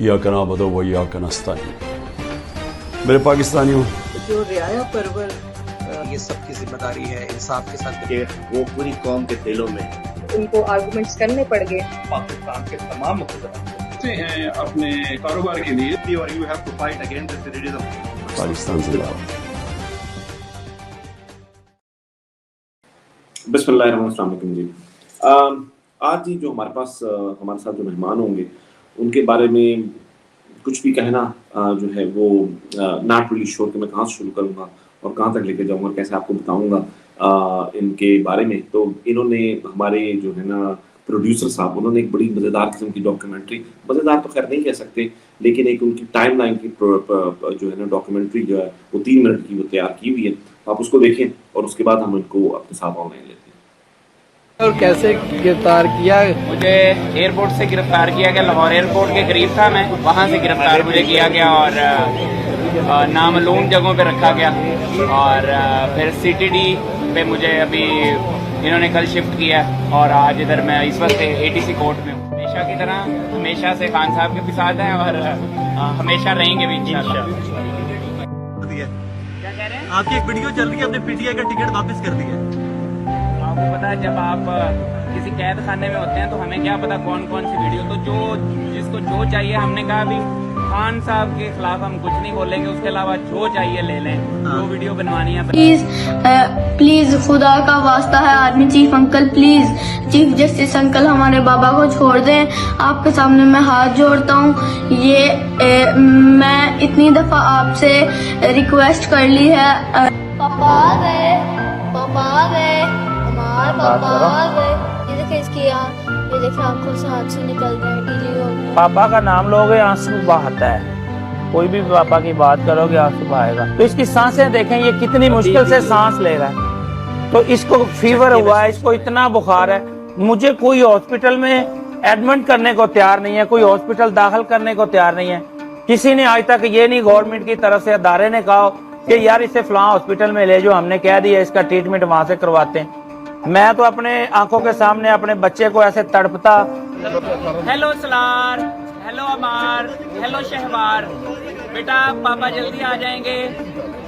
इय्याका नअबुदु व इय्याका नस्तईन। मेरे पाकिस्तानियों, जो रियाया परवर ये सबकी जिम्मेदारी है इंसाफ के साथ कि वो पूरी कौम के दिलों में उनको आर्गुमेंट्स करने पड़ गए। पाकिस्तान के तमाम मुख्तलिफ हैं अपने कारोबार के लिए और you have to fight against this terrorism. Pakistan जिंदाबाद। बिस्मिल्लाहिर्रहमानिर्रहीम जी। आज जी जो हमारे पास हमारे साथ जो मेहमान होंगे उनके बारे में कुछ भी कहना जो है वो नॉट रियली श्योर कि मैं कहाँ से शुरू करूँगा और कहाँ तक लेके जाऊँगा, कैसे आपको बताऊँगा इनके बारे में। तो इन्होंने हमारे जो है ना प्रोड्यूसर साहब, उन्होंने एक बड़ी मज़ेदार किस्म की डॉक्यूमेंट्री, मज़ेदार तो खैर नहीं कह सकते, लेकिन एक उनकी टाइम लाइन की जो है ना डॉक्यूमेंट्री जो है वो 3 मिनट की वो तैयार की हुई है। आप उसको देखें और उसके बाद हम इनको अपने साथ ऑनलाइन लेते हैं। और कैसे गिरफ्तार किया? मुझे एयरपोर्ट से गिरफ्तार किया गया, लाहौर एयरपोर्ट के करीब था मैं, वहाँ से गिरफ्तार मुझे किया गया और नामालूम जगहों पे रखा गया और फिर सीटीडी पे मुझे अभी इन्होंने कल शिफ्ट किया और आज इधर मैं इस वक्त एटीसी कोर्ट में हूँ। हमेशा की तरह हमेशा से खान साहब के साथ हैं और हमेशा रहेंगे भी इंशाल्लाह। क्या कह रहे हैं? आपकी एक वीडियो चल रही है, अपने पीटीआई का टिकट वापस कर दिया। आपको पता है जब आप किसी कैद खाने में होते हैं तो हमें क्या पता कौन कौन सी वीडियो, तो जो जिसको जो चाहिए, हमने कहा अभी खान साहब के खिलाफ हम कुछ नहीं बोलेंगे, उसके अलावा जो चाहिए ले लें, जो वीडियो बनवानी है। प्लीज खुदा का वास्ता है army chief uncle, please chief justice uncle हमारे बाबा को छोड़ दें। आपके सामने मैं हाथ जोड़ता हूँ। ये मैं इतनी दफा आपसे रिक्वेस्ट कर ली है। पापा आ गए, पापा आ गए, हमारे पापा आ गए। ये देखिए इसकी ये देखिए आंखों से आंसू निकल रहे हैं, ढीली हो गई। पापा का नाम लोगे आंसू बहाता है, कोई भी पापा की बात करोगे आंसू बहाएगा। तो इसकी सांसें देखें, ये कितनी मुश्किल से सांस ले रहा है। तो इसको फीवर हुआ है, इसको इतना बुखार है, मुझे कोई हॉस्पिटल में एडमिट करने को तैयार नहीं है, कोई हॉस्पिटल दाखिल करने को तैयार नहीं है। किसी ने आज तक ये नहीं गवर्नमेंट की तरफ से अदारे ने कहा कि यार इसे फलां हॉस्पिटल में ले, जो हमने कह दिया इसका ट्रीटमेंट वहां से करवाते हैं। मैं तो अपने आंखों के सामने अपने बच्चे को ऐसे तड़पता। हेलो सलार, हेलो अमार, हेलो शहवार, बेटा पापा जल्दी आ जाएंगे।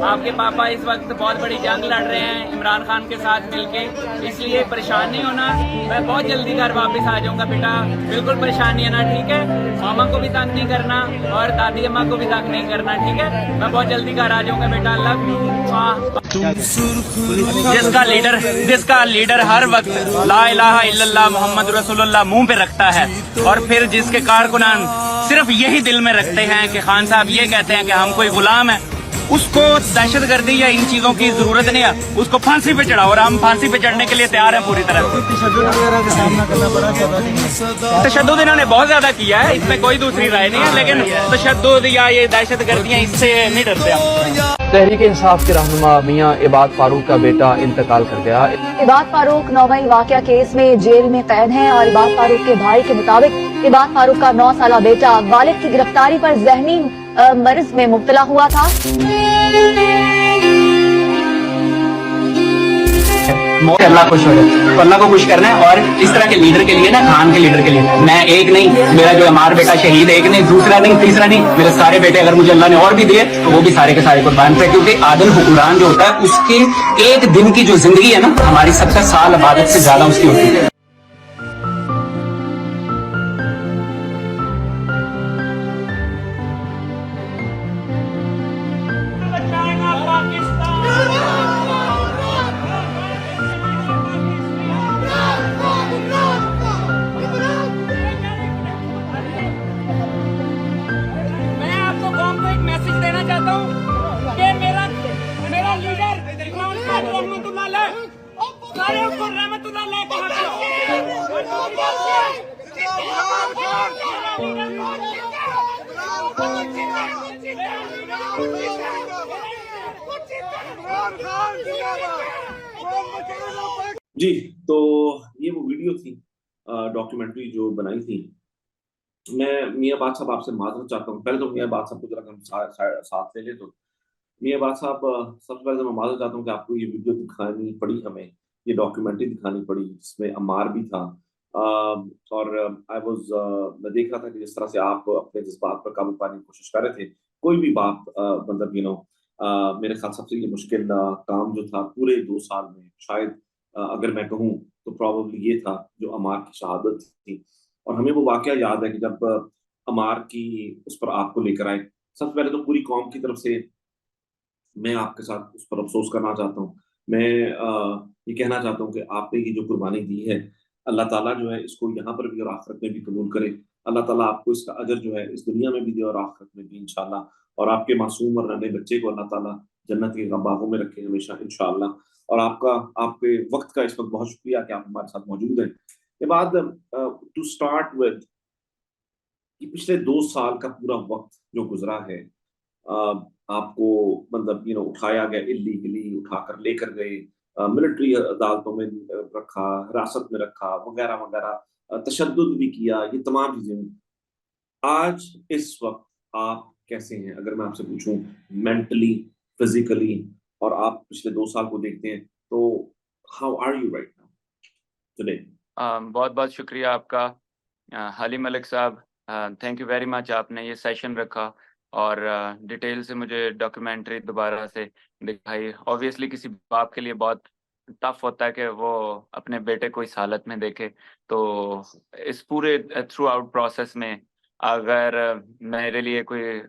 आपके पापा इस वक्त बहुत बड़ी जंग लड़ रहे हैं इमरान खान के साथ मिलके, इसलिए परेशान नहीं होना। मैं बहुत जल्दी घर वापस आ जाऊंगा बेटा, बिल्कुल परेशान नहीं होना, ठीक है? मामा को भी तंग नहीं करना और दादी अम्मा को भी तंग नहीं करना, ठीक है? मैं बहुत जल्दी घर आ जाऊंगा बेटा, लव यू। जिसका लीडर हर वक्त ला इलाहा इल्लल्लाह मुहम्मद रसूलुल्लाह मुंह पे रखता है और फिर जिसके कारकुनान सिर्फ यही दिल में रखते हैं कि खान साहब ये कहते हैं कि हम कोई गुलाम है, उसको दहशतगर्दी या इन चीजों की जरूरत नहीं है, उसको फांसी पे चढ़ाओ और हम फांसी पे चढ़ने के लिए तैयार हैं पूरी तरह से। तशद्दुद इन्होंने बहुत ज्यादा किया है, इसमें कोई दूसरी राय नहीं है, लेकिन तशद्दुद या ये दहशतगर्दियां इससे नहीं डरते हम। तहरीक इंसाफ के रहनुमा मियां इबाद फारूक का बेटा इंतकाल कर गया। इबाद फारूक 9 वाक़या केस में जेल में कैद हैं और इबाद फारूक के भाई के मुताबिक इबाद फारूक का 9 साला बेटा वालिद की गिरफ्तारी पर जहनी मर्ज में मुब्तला हुआ था। अल्लाह खुश हो जाए, तो अल्लाह को खुश करना है। और इस तरह के लीडर के लिए ना, खान के लीडर के लिए मैं एक नहीं, मेरा जो हमारा बेटा शहीद एक नहीं, दूसरा नहीं, तीसरा नहीं, मेरे सारे बेटे अगर मुझे अल्लाह ने और भी दिए तो वो भी सारे के सारे कुर्बान थे। क्योंकि आदिल हुक्मरान जो होता है उसके एक दिन की जो जिंदगी है ना, हमारी 70 साल इबादत से ज्यादा उसकी होती है। जी, तो ये वो वीडियो थी, डॉक्यूमेंट्री जो बनाई थी। मैं मियां बाद साहब आपसे माजरत चाहता हूँ। पहले तो मियां बाद साहब को जरा हम साथ ले ले। तो मियां बाद साहब, सबसे पहले तो मैं माजरत चाहता हूँ कि आपको ये वीडियो दिखानी पड़ी, हमें ये डॉक्यूमेंट्री दिखानी पड़ी जिसमें अमार भी था और आई वाज मैं देख रहा था कि जिस तरह से आप अपने जज्बात पर काबू पाने की कोशिश कर रहे थे। कोई भी बात मतलब मेरे ख्याल सबसे ये मुश्किल काम जो था पूरे 2 साल में शायद अगर मैं कहूँ तो प्रोबेबली ये था जो अमार की शहादत थी। और हमें वो वाक़या याद है कि जब अमार की उस पर आग को लेकर आए, सबसे पहले तो पूरी कौम की तरफ से मैं आपके साथ उस पर अफ़सोस करना चाहता हूँ। मैं ये कहना चाहता हूँ कि आपने ये जो कुर्बानी दी है, अल्लाह ताला जो है इसको यहाँ पर भी और आखिरत में भी कबूल करे। अल्लाह ताला आपको इसका अजर जो है इस दुनिया में भी दे और आखिरत में भी इंशाअल्लाह। और आपके मासूम और नन्हे बच्चे को अल्लाह ताला जन्नत के बागों में रखे हमेशा इंशाअल्लाह। और आपके वक़्त का इस वक़्त बहुत शुक्रिया कि आप हमारे साथ मौजूद हैं। के बाद टू स्टार्ट विद कि पिछले 2 साल का पूरा वक़्त जो गुज़रा है, अ, आपको मतलब उठाया गया इल्लीगली उठाकर लेकर गए, मिलिट्री अदालतों में रखा, हिरासत में रखा वगैरह-वगैरह, तशद्दुद भी किया, ये तमाम चीज़ें हुई। आज इस वक़्त आप कैसे हैं? अगर मैं आपसे पूछूँ मेंटली, फिज़िकली और आप पिछले 2 साल को देखते हैं, तो how are you right now today? बहुत बहुत शुक्रिया आपका हाली मलिक साहब। थैंक यू वेरी मच, आपने ये सेशन रखा और डिटेल से मुझे डॉक्यूमेंट्री दोबारा से दिखाई। ऑब्वियसली किसी बाप के लिए बहुत टफ होता है कि वो अपने बेटे को इस हालत में देखे। तो इस पूरे थ्रू आउट प्रोसेस में अगर मेरे लिए कोई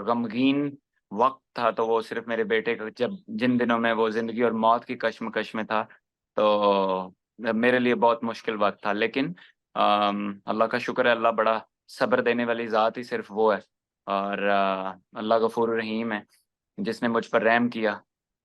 गमगीन वक्त था तो वो सिर्फ मेरे बेटे का, जब जिन दिनों में वो जिंदगी और मौत की कश्मकश में था, तो मेरे लिए बहुत मुश्किल वक्त था। लेकिन अल्लाह का शुक्र है, अल्लाह बड़ा सब्र देने वाली ज़ात ही सिर्फ वो है। और अल्लाह गफूर रहीम है, जिसने मुझ पर रहम किया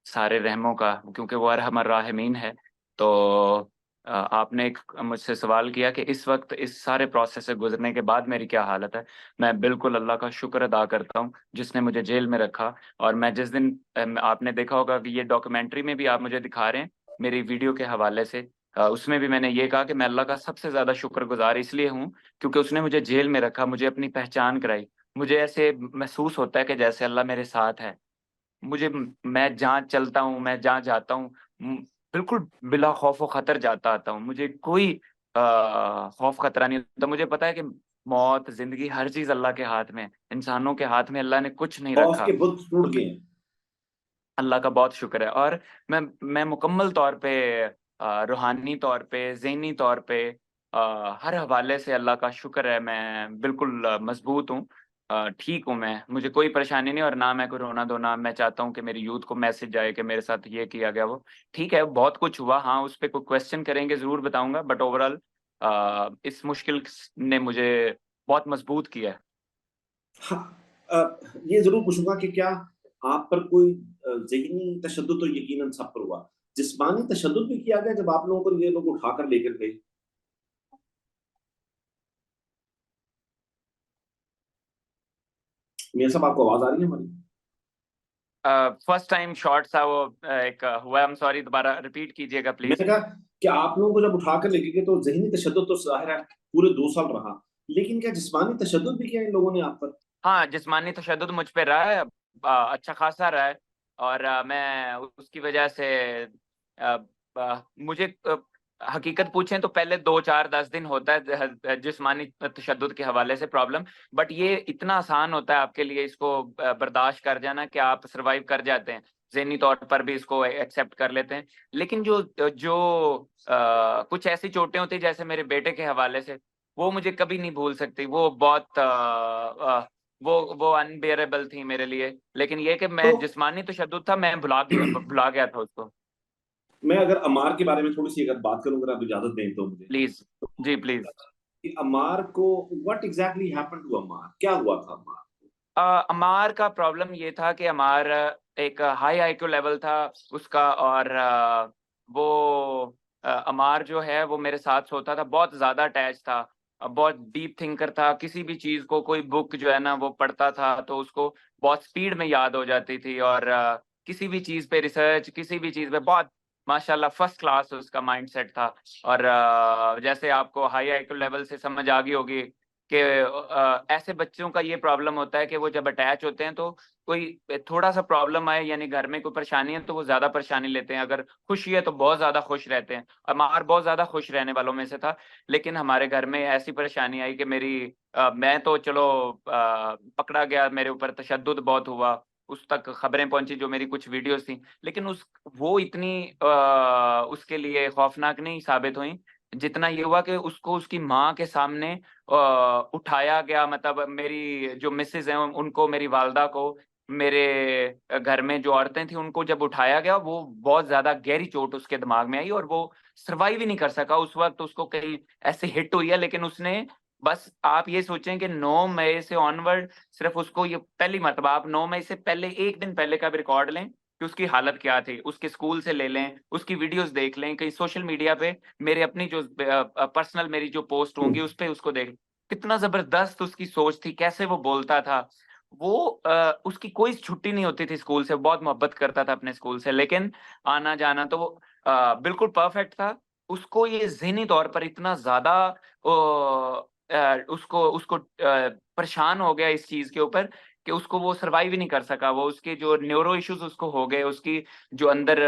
सारे रहमों का, क्योंकि वो अरहम अर्राहिमीन है। तो आपने एक मुझसे सवाल किया कि इस वक्त इस सारे प्रोसेस से गुजरने के बाद मेरी क्या हालत है। मैं बिल्कुल अल्लाह का शुक्र अदा करता हूँ जिसने मुझे जेल में रखा। और मैं जिस दिन आपने देखा होगा कि ये डॉक्यूमेंट्री में भी आप मुझे दिखा रहे हैं मेरी वीडियो के हवाले से, उसमें भी मैंने ये कहा कि मैं अल्लाह का सबसे ज़्यादा शुक्रगुजार इसलिए हूँ क्योंकि उसने मुझे जेल में रखा, मुझे अपनी पहचान कराई। मुझे ऐसे महसूस होता है कि जैसे अल्लाह मेरे साथ है। मैं जहाँ चलता हूँ, मैं जहाँ जाता हूँ, बिल्कुल बिला खौफ व खतर जाता आता हूँ। मुझे कोई खौफ खतरा नहीं होता। मुझे पता है कि मौत, जिंदगी, हर चीज अल्लाह के हाथ में है। इंसानों के हाथ में अल्लाह ने कुछ नहीं खौफ रखा। के बुत टूट गए हैं। अल्लाह का बहुत शुक्र है। और मैं मुकम्मल तौर पे रूहानी तौर पे, ज़हनी तौर पे, हर हवाले से अल्लाह का शुक्र है। मैं बिल्कुल मजबूत हूँ, ठीक हूँ मैं। मुझे कोई परेशानी नहीं और ना मैं कोई रोना धोना। मैं चाहता हूँ कि मेरी यूथ को मैसेज जाए कि मेरे साथ ये किया गया, वो ठीक है, बहुत कुछ हुआ। हाँ, उस पर कोई क्वेश्चन करेंगे ज़रूर बताऊंगा, बट ओवरऑल इस मुश्किल ने मुझे बहुत मजबूत किया है। हाँ, ये ज़रूर पूछूँगा कि क्या आप पर कोई ज़हनी तशद्दुद तो यकीनन सब पर हुआ। जिस्मानी तशद्दुद भी किया गया जब आप लोगों को ये लोग उठाकर लेकर गए? मियाँ साहब आपको आवाज़ आ रही है हमारी? फर्स्ट टाइम शॉर्ट सा वो एक हुआ। आई एम सॉरी, दोबारा रिपीट कीजिएगा प्लीज। मैंने कहा कि आप लोगों को जब उठाकर लेके गए तो ज़हनी तशद्दुद तो ज़ाहिर है पूरे 2 साल रहा। लेकिन क्या जिस्मानी तशद्दुद भी किया इन लोगों ने आप पर? हाँ, जिस्मानी तशद्दुद मुझ पे रहा है, अच्छा खासा रहा है। और मैं उसकी वजह से मुझे हकीकत पूछें तो पहले 2 4 10 दिन होता है जिस्मानी तशद्दुद के हवाले से प्रॉब्लम, बट ये इतना आसान होता है आपके लिए इसको बर्दाश्त कर जाना कि आप सर्वाइव कर जाते हैं। ज़हनी तौर पर भी इसको एक्सेप्ट कर लेते हैं। लेकिन जो जो कुछ ऐसी चोटें होती जैसे मेरे बेटे के हवाले से, वो मुझे कभी नहीं भूल सकती। वो बहुत वो अनबेरेबल थी मेरे लिए। लेकिन ये कि मैं तो जिस्मानी तशद्दुद था, मैं भुला गया था उसको। मैं अगर अमार के बारे में थोड़ी-सी अगर बात करूँ, अगर आप इजाज़त दें तो मुझे। प्लीज जी, प्लीज। कि अमार को what exactly happened to Amar? क्या हुआ था अमार? अमार का प्रॉब्लम ये था कि अमार एक हाई आईक्यू लेवल था उसका। और वो अमार जो है वो मेरे साथ सोता था, बहुत ज़्यादा अटैच था, बहुत डीप थिंकर था। किसी भी चीज़ को, कोई बुक जो है ना वो पढ़ता था तो उसको बहुत स्पीड में याद हो जाती थी। और किसी भी चीज़ पे रिसर्च, किसी भी चीज़ पे बहुत माशाल्लाह फर्स्ट क्लास उसका माइंडसेट था। और जैसे आपको हाई आईक्यू लेवल से समझ आ गई होगी, कि ऐसे बच्चों का ये प्रॉब्लम होता है कि वो जब अटैच होते हैं तो कोई थोड़ा सा प्रॉब्लम आए, यानी घर में कोई परेशानी है तो वो ज्यादा परेशानी लेते हैं, अगर खुशी है तो बहुत ज्यादा खुश रहते हैं। अमार बहुत ज्यादा खुश रहने वालों में से था, लेकिन हमारे घर में ऐसी परेशानी आई कि मैं तो चलो पकड़ा गया, मेरे ऊपर तशद्दुद बहुत हुआ, उस तक खबरें पहुंची जो मेरी कुछ वीडियोस थी, लेकिन वो इतनी उसके लिए खौफनाक नहीं साबित हुई जितना ये हुआ कि उसको उसकी माँ के सामने उठाया गया। मतलब मेरी जो मिसेज हैं उनको, मेरी वालदा को, मेरे घर में जो औरतें थी उनको जब उठाया गया, वो बहुत ज्यादा गहरी चोट उसके दिमाग में आई और वो सर्वाइव ही नहीं कर सका। उस वक्त उसको कहीं ऐसे हिट हुई है, लेकिन उसने बस, आप ये सोचें कि 9 मई से ऑनवर्ड सिर्फ उसको ये पहली मरतबा, आप 9 मई से पहले एक दिन पहले का भी रिकॉर्ड लें कि उसकी हालत क्या थी, उसके स्कूल से ले लें, उसकी वीडियोस देख लें, कहीं सोशल मीडिया पे मेरे अपनी जो पर्सनल मेरी जो पोस्ट होंगी उस पे उसको देख, कितना जबरदस्त उसकी सोच थी, कैसे वो बोलता था। वो उसकी कोई छुट्टी नहीं होती थी स्कूल से, बहुत मोहब्बत करता था अपने स्कूल से, लेकिन आना जाना तो वो बिल्कुल परफेक्ट था। उसको ये ज़हनी तौर पर इतना ज्यादा उसको उसको परेशान हो गया इस चीज के ऊपर कि उसको वो सरवाइव ही नहीं कर सका। वो उसके जो न्यूरो इश्यूज उसको हो गए, उसकी जो अंदर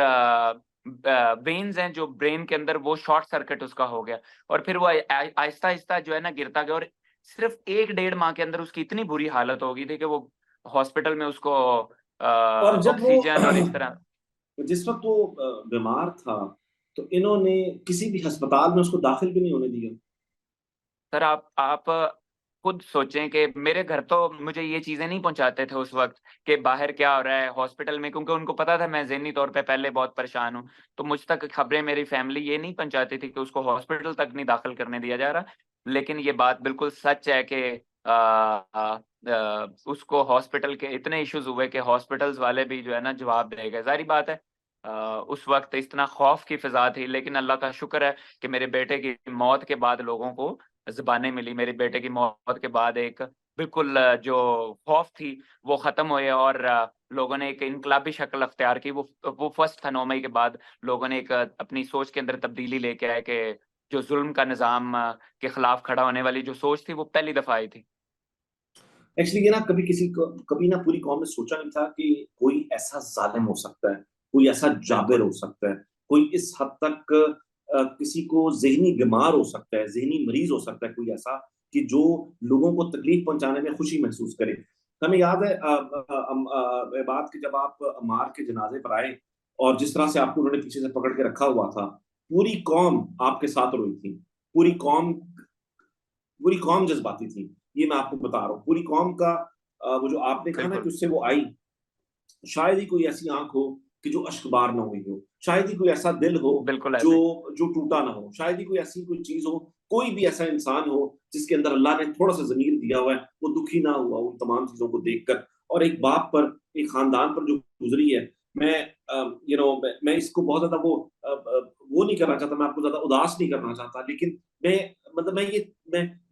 वेन्स हैं जो ब्रेन के अंदर, वो शॉर्ट सर्किट उसका हो गया, और फिर वो आहिस्ता आहिस्ता जो है ना गिरता गया, और सिर्फ 1-1.5 माह के अंदर उसकी इतनी बुरी हालत हो गई थी कि वो हॉस्पिटल में उसको और जब वो ऑक्सीजन और इस तरह। जिस वक्त वो बीमार था, तो इन्होंने किसी भी अस्पताल में उसको दाखिल भी नहीं होने दिया। सर आप खुद सोचें कि मेरे घर तो मुझे ये चीजें नहीं पहुंचाते थे उस वक्त कि बाहर क्या हो रहा है हॉस्पिटल में, क्योंकि उनको पता था मैं ज़हनी तौर पे पहले बहुत परेशान हूँ, तो मुझ तक खबरें मेरी फैमिली ये नहीं पहुंचाती थी कि उसको हॉस्पिटल तक नहीं दाखिल करने दिया जा रहा। लेकिन ये बात बिल्कुल सच है कि उसको हॉस्पिटल के इतने इश्यूज हुए कि हॉस्पिटल्स वाले भी जो है ना जवाब दे गए। जारी बात है उस वक्त इतना खौफ की फिजा थी, लेकिन अल्लाह का शुक्र है कि मेरे बेटे की मौत के बाद लोगों को ज़ुबानें मिली। मेरे बेटे की मौत के बाद एक बिल्कुल जो खौफ थी वो ख़त्म हुए, और लोगों ने एक इनकलाबी शक्ल अख्तियार की। वो फर्स्ट था 9 मई के बाद लोगों ने एक अपनी सोच के अंदर तब्दीली लेके आए कि जो जुल्म का निज़ाम के खिलाफ खड़ा होने वाली जो सोच थी वो पहली दफ़ा आई थी। एक्चुअली ये ना कभी ना पूरी कौम ने सोचा नहीं था कि कोई ऐसा जालिम हो सकता है, कोई ऐसा जाबिर हो सकता है, कोई इस हद तक किसी को ज़हनी बीमार हो सकता है, ज़हनी मरीज हो सकता है कोई ऐसा कि जो लोगों को तकलीफ पहुंचाने में खुशी महसूस करे। हमें याद है बात कि जब आप अम्मार के जनाजे पर आए और जिस तरह से आपको उन्होंने पीछे से पकड़ के रखा हुआ था, पूरी कौम आपके साथ रोई थी, पूरी कौम जज्बाती थी। ये मैं आपको बता रहा हूँ, पूरी कौम का वो जो आपने कहा ना कि उससे वो आई, शायद ही कोई ऐसी आंख हो कि जो अश्कबार ना हुई हो, शायद ही कोई ऐसा दिल हो बिल्कुल जो टूटा ना हो, शायद ही कोई ऐसी कोई चीज हो, कोई भी ऐसा इंसान हो जिसके अंदर अल्लाह ने थोड़ा सा ज़मीर दिया हुआ है, वो दुखी ना हुआ उन तमाम चीजों को देखकर। और एक बाप पर, एक खानदान पर जो गुजरी है, मैं इसको बहुत ज्यादा वो नहीं करना चाहता, मैं आपको ज्यादा उदास नहीं करना चाहता, लेकिन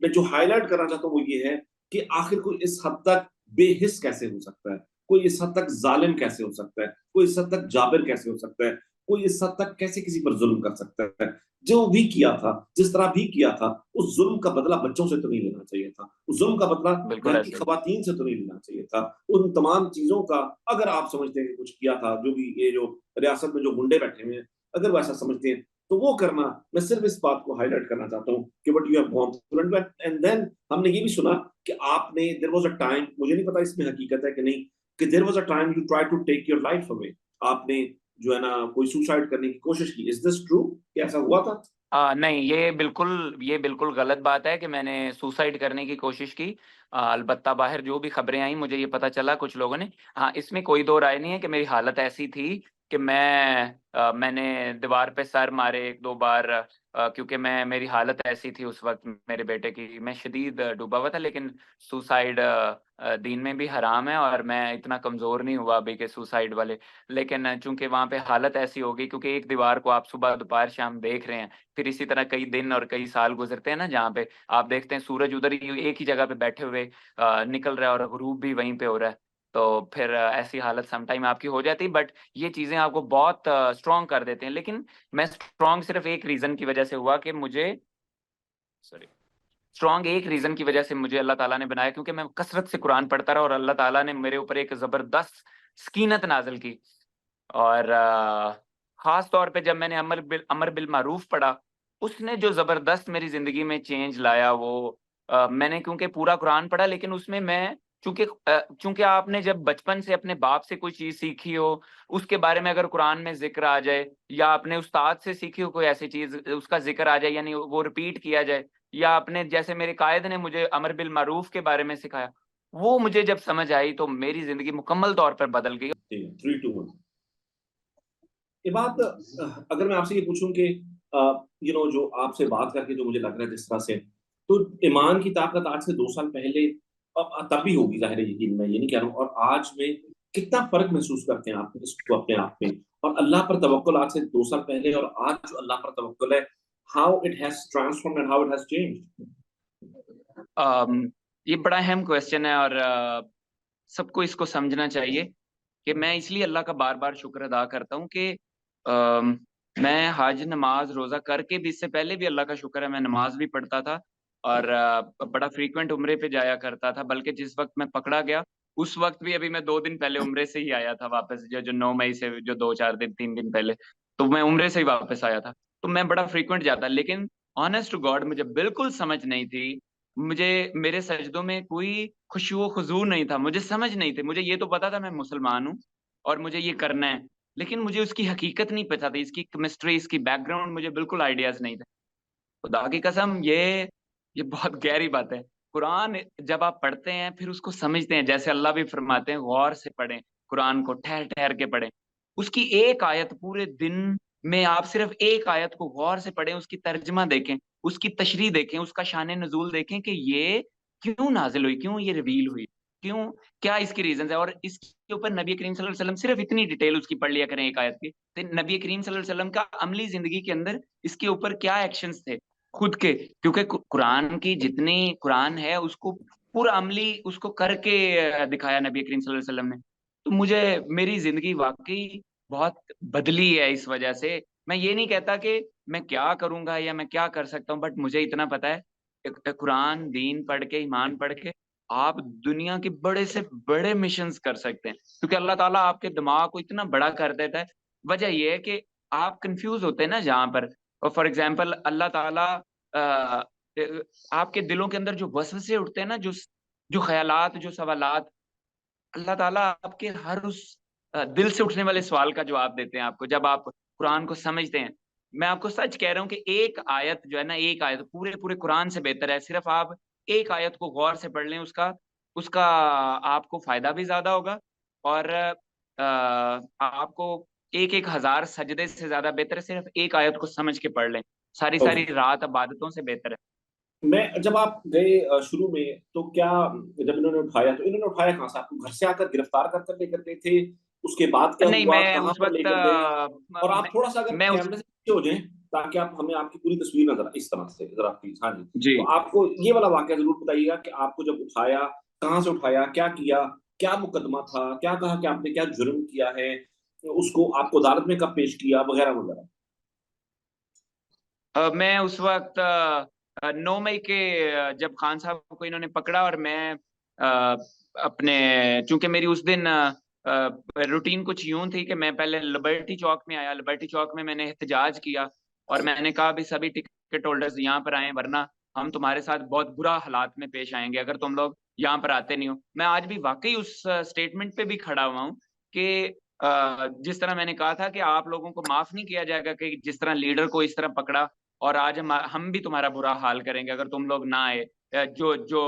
मैं जो हाईलाइट करना चाहता हूँ वो ये है कि आखिर कोई इस हद तक बेहिस कैसे हो सकता है, कोई इस हद तक जालिम कैसे हो सकता है, कोई इस हद तक जाबिर कैसे हो सकता है, कोई इस हद तक कैसे किसी पर जुल्म कर सकता है। जो भी किया था, जिस तरह भी किया था, उस जुल्म का बदला बच्चों से तो नहीं लेना चाहिए था, उस जुल्म का बदला घर की खवातीन से तो नहीं लेना चाहिए था। उन तमाम चीजों का अगर आप समझते हैं कि कुछ किया था, जो भी ये जो रियासत में जो गुंडे बैठे हुए हैं, अगर वो ऐसा समझते हैं तो वो करना, मैं सिर्फ इस बात को हाईलाइट करना चाहता हूँ कि what you have gone through. And then हमने ये भी सुना कि आपने, देयर वाज अ टाइम, मुझे नहीं पता इसमें हकीकत है कि नहीं, कि there was a time you try to take your life away, आपने जो है ना कोई सुसाइड करने की कोशिश की। इज दिस ट्रू, क्या ऐसा हुआ था? नहीं, ये बिल्कुल गलत बात है कि मैंने सुसाइड करने की कोशिश की। अलबत्ता बाहर जो भी खबरें आई मुझे ये पता चला कुछ लोगों ने, हाँ इसमें कोई दो राय नहीं है कि मेरी हालत ऐसी थी कि मैंने दीवार पे सर मारे 1-2 बार, क्योंकि मेरी हालत ऐसी थी उस वक्त मेरे बेटे की, मैं शदीद डूबा हुआ था। लेकिन सुसाइड दीन में भी हराम है और मैं इतना कमज़ोर नहीं हुआ अभी के सुसाइड वाले। लेकिन चूंकि वहाँ पे हालत ऐसी हो गई, क्योंकि एक दीवार को आप सुबह दोपहर शाम देख रहे हैं, फिर इसी तरह कई दिन और कई साल गुजरते हैं ना, जहाँ पे आप देखते हैं सूरज उधर ही एक ही जगह पे बैठे हुए निकल रहा है और गुरूब भी वहीं पे हो रहा है, तो फिर ऐसी हालत समटाइम आपकी हो जाती है। बट ये चीज़ें आपको बहुत स्ट्रॉन्ग कर देते हैं। लेकिन मैं स्ट्रॉन्ग सिर्फ एक रीज़न की वजह से हुआ कि मुझे स्ट्रॉन्ग एक रीजन की वजह से मुझे अल्लाह ताला ने बनाया, क्योंकि मैं कसरत से कुरान पढ़ता रहा और अल्लाह ताला ने मेरे ऊपर एक जबरदस्त सकीनत नाजिल की। और खास तौर पे जब मैंने अमर बिल मारूफ पढ़ा, उसने जो जबरदस्त मेरी जिंदगी में चेंज लाया वो मैंने, क्योंकि पूरा कुरान पढ़ा लेकिन उसमें मैं चूंकि आपने जब बचपन से अपने बाप से कोई चीज सीखी हो, उसके बारे में अगर कुरान में जिक्र आ जाए, या अपने उस्ताद से सीखी हो कोई ऐसी चीज उसका जिक्र आ जाए, यानी वो रिपीट किया जाए, या अपने जैसे मेरे कायद ने मुझे अमर बिल मारूफ के बारे में सिखाया, वो मुझे जब समझ आई तो मेरी जिंदगी मुकम्मल तौर पर बदल गई। 3, 2, 1। ये बात अगर मैं आपसे ये पूछूं कि जो आपसे बात करके जो मुझे लग रहा है जिस तरह से, तो ईमान की ताकत आज से 2 साल पहले तब भी होगी, जाहिर है, यकीन मैं ये नहीं कह रहा हूँ, और आज में कितना फर्क महसूस करते हैं आप इसको अपने आप में, और अल्लाह पर तवक्कुल आज से 2 साल पहले और आज जो अल्लाह पर तवक्कुल है, how it has transformed and how it has changed? ये बड़ा अहम क्वेश्चन है, और सबको इसको समझना चाहिए कि मैं इसलिए अल्लाह का बार बार शुक्र अदा करता हूँ कि मैं हज, नमाज, रोजा करके भी, इससे पहले भी अल्लाह का शुक्र है मैं नमाज भी पढ़ता था और बड़ा फ्रीक्वेंट उम्रे पे जाया करता था। बल्कि जिस वक्त मैं पकड़ा गया उस वक्त भी अभी मैं 2 दिन पहले उम्रे से ही आया था वापस, जो 9 मई से, जो 2-4 दिन 3 दिन पहले, तो मैं उम्रे से ही वापस आया था। तो मैं बड़ा फ्रीक्वेंट जाता, लेकिन ऑनेस्ट टू गॉड मुझे बिल्कुल समझ नहीं थी, मुझे मेरे सजदों में कोई खुशू खुजू नहीं था, मुझे समझ नहीं थे। मुझे ये तो पता था मैं मुसलमान हूँ और मुझे ये करना है, लेकिन मुझे उसकी हकीकत नहीं पता थी, इसकी केमिस्ट्री, इसकी बैकग्राउंड मुझे बिल्कुल आइडियाज नहीं थे। खुदा की कसम, ये बहुत गहरी बात है। कुरान जब आप पढ़ते हैं फिर उसको समझते हैं, जैसे अल्लाह भी फरमाते हैं गौर से पढ़ें कुरान को, ठहर ठहर के पढ़ें। उसकी एक आयत पूरे दिन में आप सिर्फ एक आयत को गौर से पढ़ें, उसकी तर्जमा देखें, उसकी तशरीह देखें, उसका शान नुज़ूल देखें कि ये क्यों नाजिल हुई, क्यों ये रिवील हुई, क्यों, क्या इसकी रीजन है। और इसके ऊपर नबी करीम सल्लल्लाहु अलैहि वसल्लम सिर्फ इतनी डिटेल उसकी पढ़ लिया करें एक आयत की, तो नबी करीम सल्लल्लाहु अलैहि वसल्लम का अमली जिंदगी के अंदर इसके ऊपर क्या एक्शंस थे खुद के, क्योंकि कुरान की जितनी कुरान है उसको पूरा अमली उसको करके दिखाया नबी करीम सल्लल्लाहु अलैहि वसल्लम ने। तो मुझे मेरी जिंदगी वाकई बहुत बदली है इस वजह से। मैं ये नहीं कहता कि मैं क्या करूंगा या मैं क्या कर सकता हूँ, बट मुझे इतना पता है कि कुरान, दीन पढ़ के, ईमान पढ़ के आप दुनिया के बड़े से बड़े मिशंस कर सकते हैं, क्योंकि अल्लाह ताला आपके दिमाग को इतना बड़ा कर देता है। वजह यह है कि आप कंफ्यूज होते हैं ना जहां पर, और फॉर एग्जाम्पल अल्लाह ताला आपके दिलों के अंदर जो वसवसे उठते हैं ना, जो ख्यालात, जो सवालात, अल्लाह ताला आपके हर उस दिल से उठने वाले सवाल का जवाब देते हैं आपको, जब आप कुरान को समझते हैं। मैं आपको सच कह रहा हूँ कि एक आयत जो है ना, एक आयत पूरे पूरे कुरान से बेहतर है। सिर्फ आप एक आयत को गौर से पढ़ लें, उसका आपको फायदा भी ज्यादा होगा, और आपको 1,000 सजदे से ज्यादा बेहतर है सिर्फ एक आयत को समझ के पढ़ लें। सारी सारी रात इबादतों से बेहतर है। मैं जब आप गए शुरू में, तो क्या जब इन्होंने उठाया, तो इन्होंने उठाया कहाँ से? आपको घर से आकर गिरफ्तार कर लेकर गए थे? उसके बाद क्या नहीं, हुआ, मैं कहाँ उस पर वक्त लेकर गए? और आप थोड़ा सा अगर मैं उस कैमरे से पीछे हो जाएं ताकि आप हमें आपकी पूरी तस्वीर नजर इस तरह से जरा प्लीज। हाँ जी। जी तो आपको ये वाला वाकया जरूर बताइएगा कि आपको जब उठाया, कहाँ से उठाया, क्या किया, क्या मुकदमा था, क्या कहा कि आपने क्या जुर्म किया है, उसको आपको अदालत में कब पेश किया, वगैरह वगैरह। मैं उस वक्त 9 मई के जब खान साहब को इन्होंने पकड़ा, और मैं अपने, चूंकि मेरी उस दिन रूटीन कुछ यूं थी कि मैं पहले लिबर्टी चौक में आया, लिबर्टी चौक में मैंने एहतजाज किया और मैंने कहा भी सभी टिकट होल्डर्स यहाँ पर आए, वरना हम तुम्हारे साथ बहुत बुरा हालात में पेश आएंगे अगर तुम लोग यहाँ पर आते नहीं हो। मैं आज भी वाकई उस स्टेटमेंट पे भी खड़ा हुआ हूँ कि जिस तरह मैंने कहा था कि आप लोगों को माफ नहीं किया जाएगा, कि जिस तरह लीडर को इस तरह पकड़ा, और आज हम भी तुम्हारा बुरा हाल करेंगे अगर तुम लोग ना आए। जो जो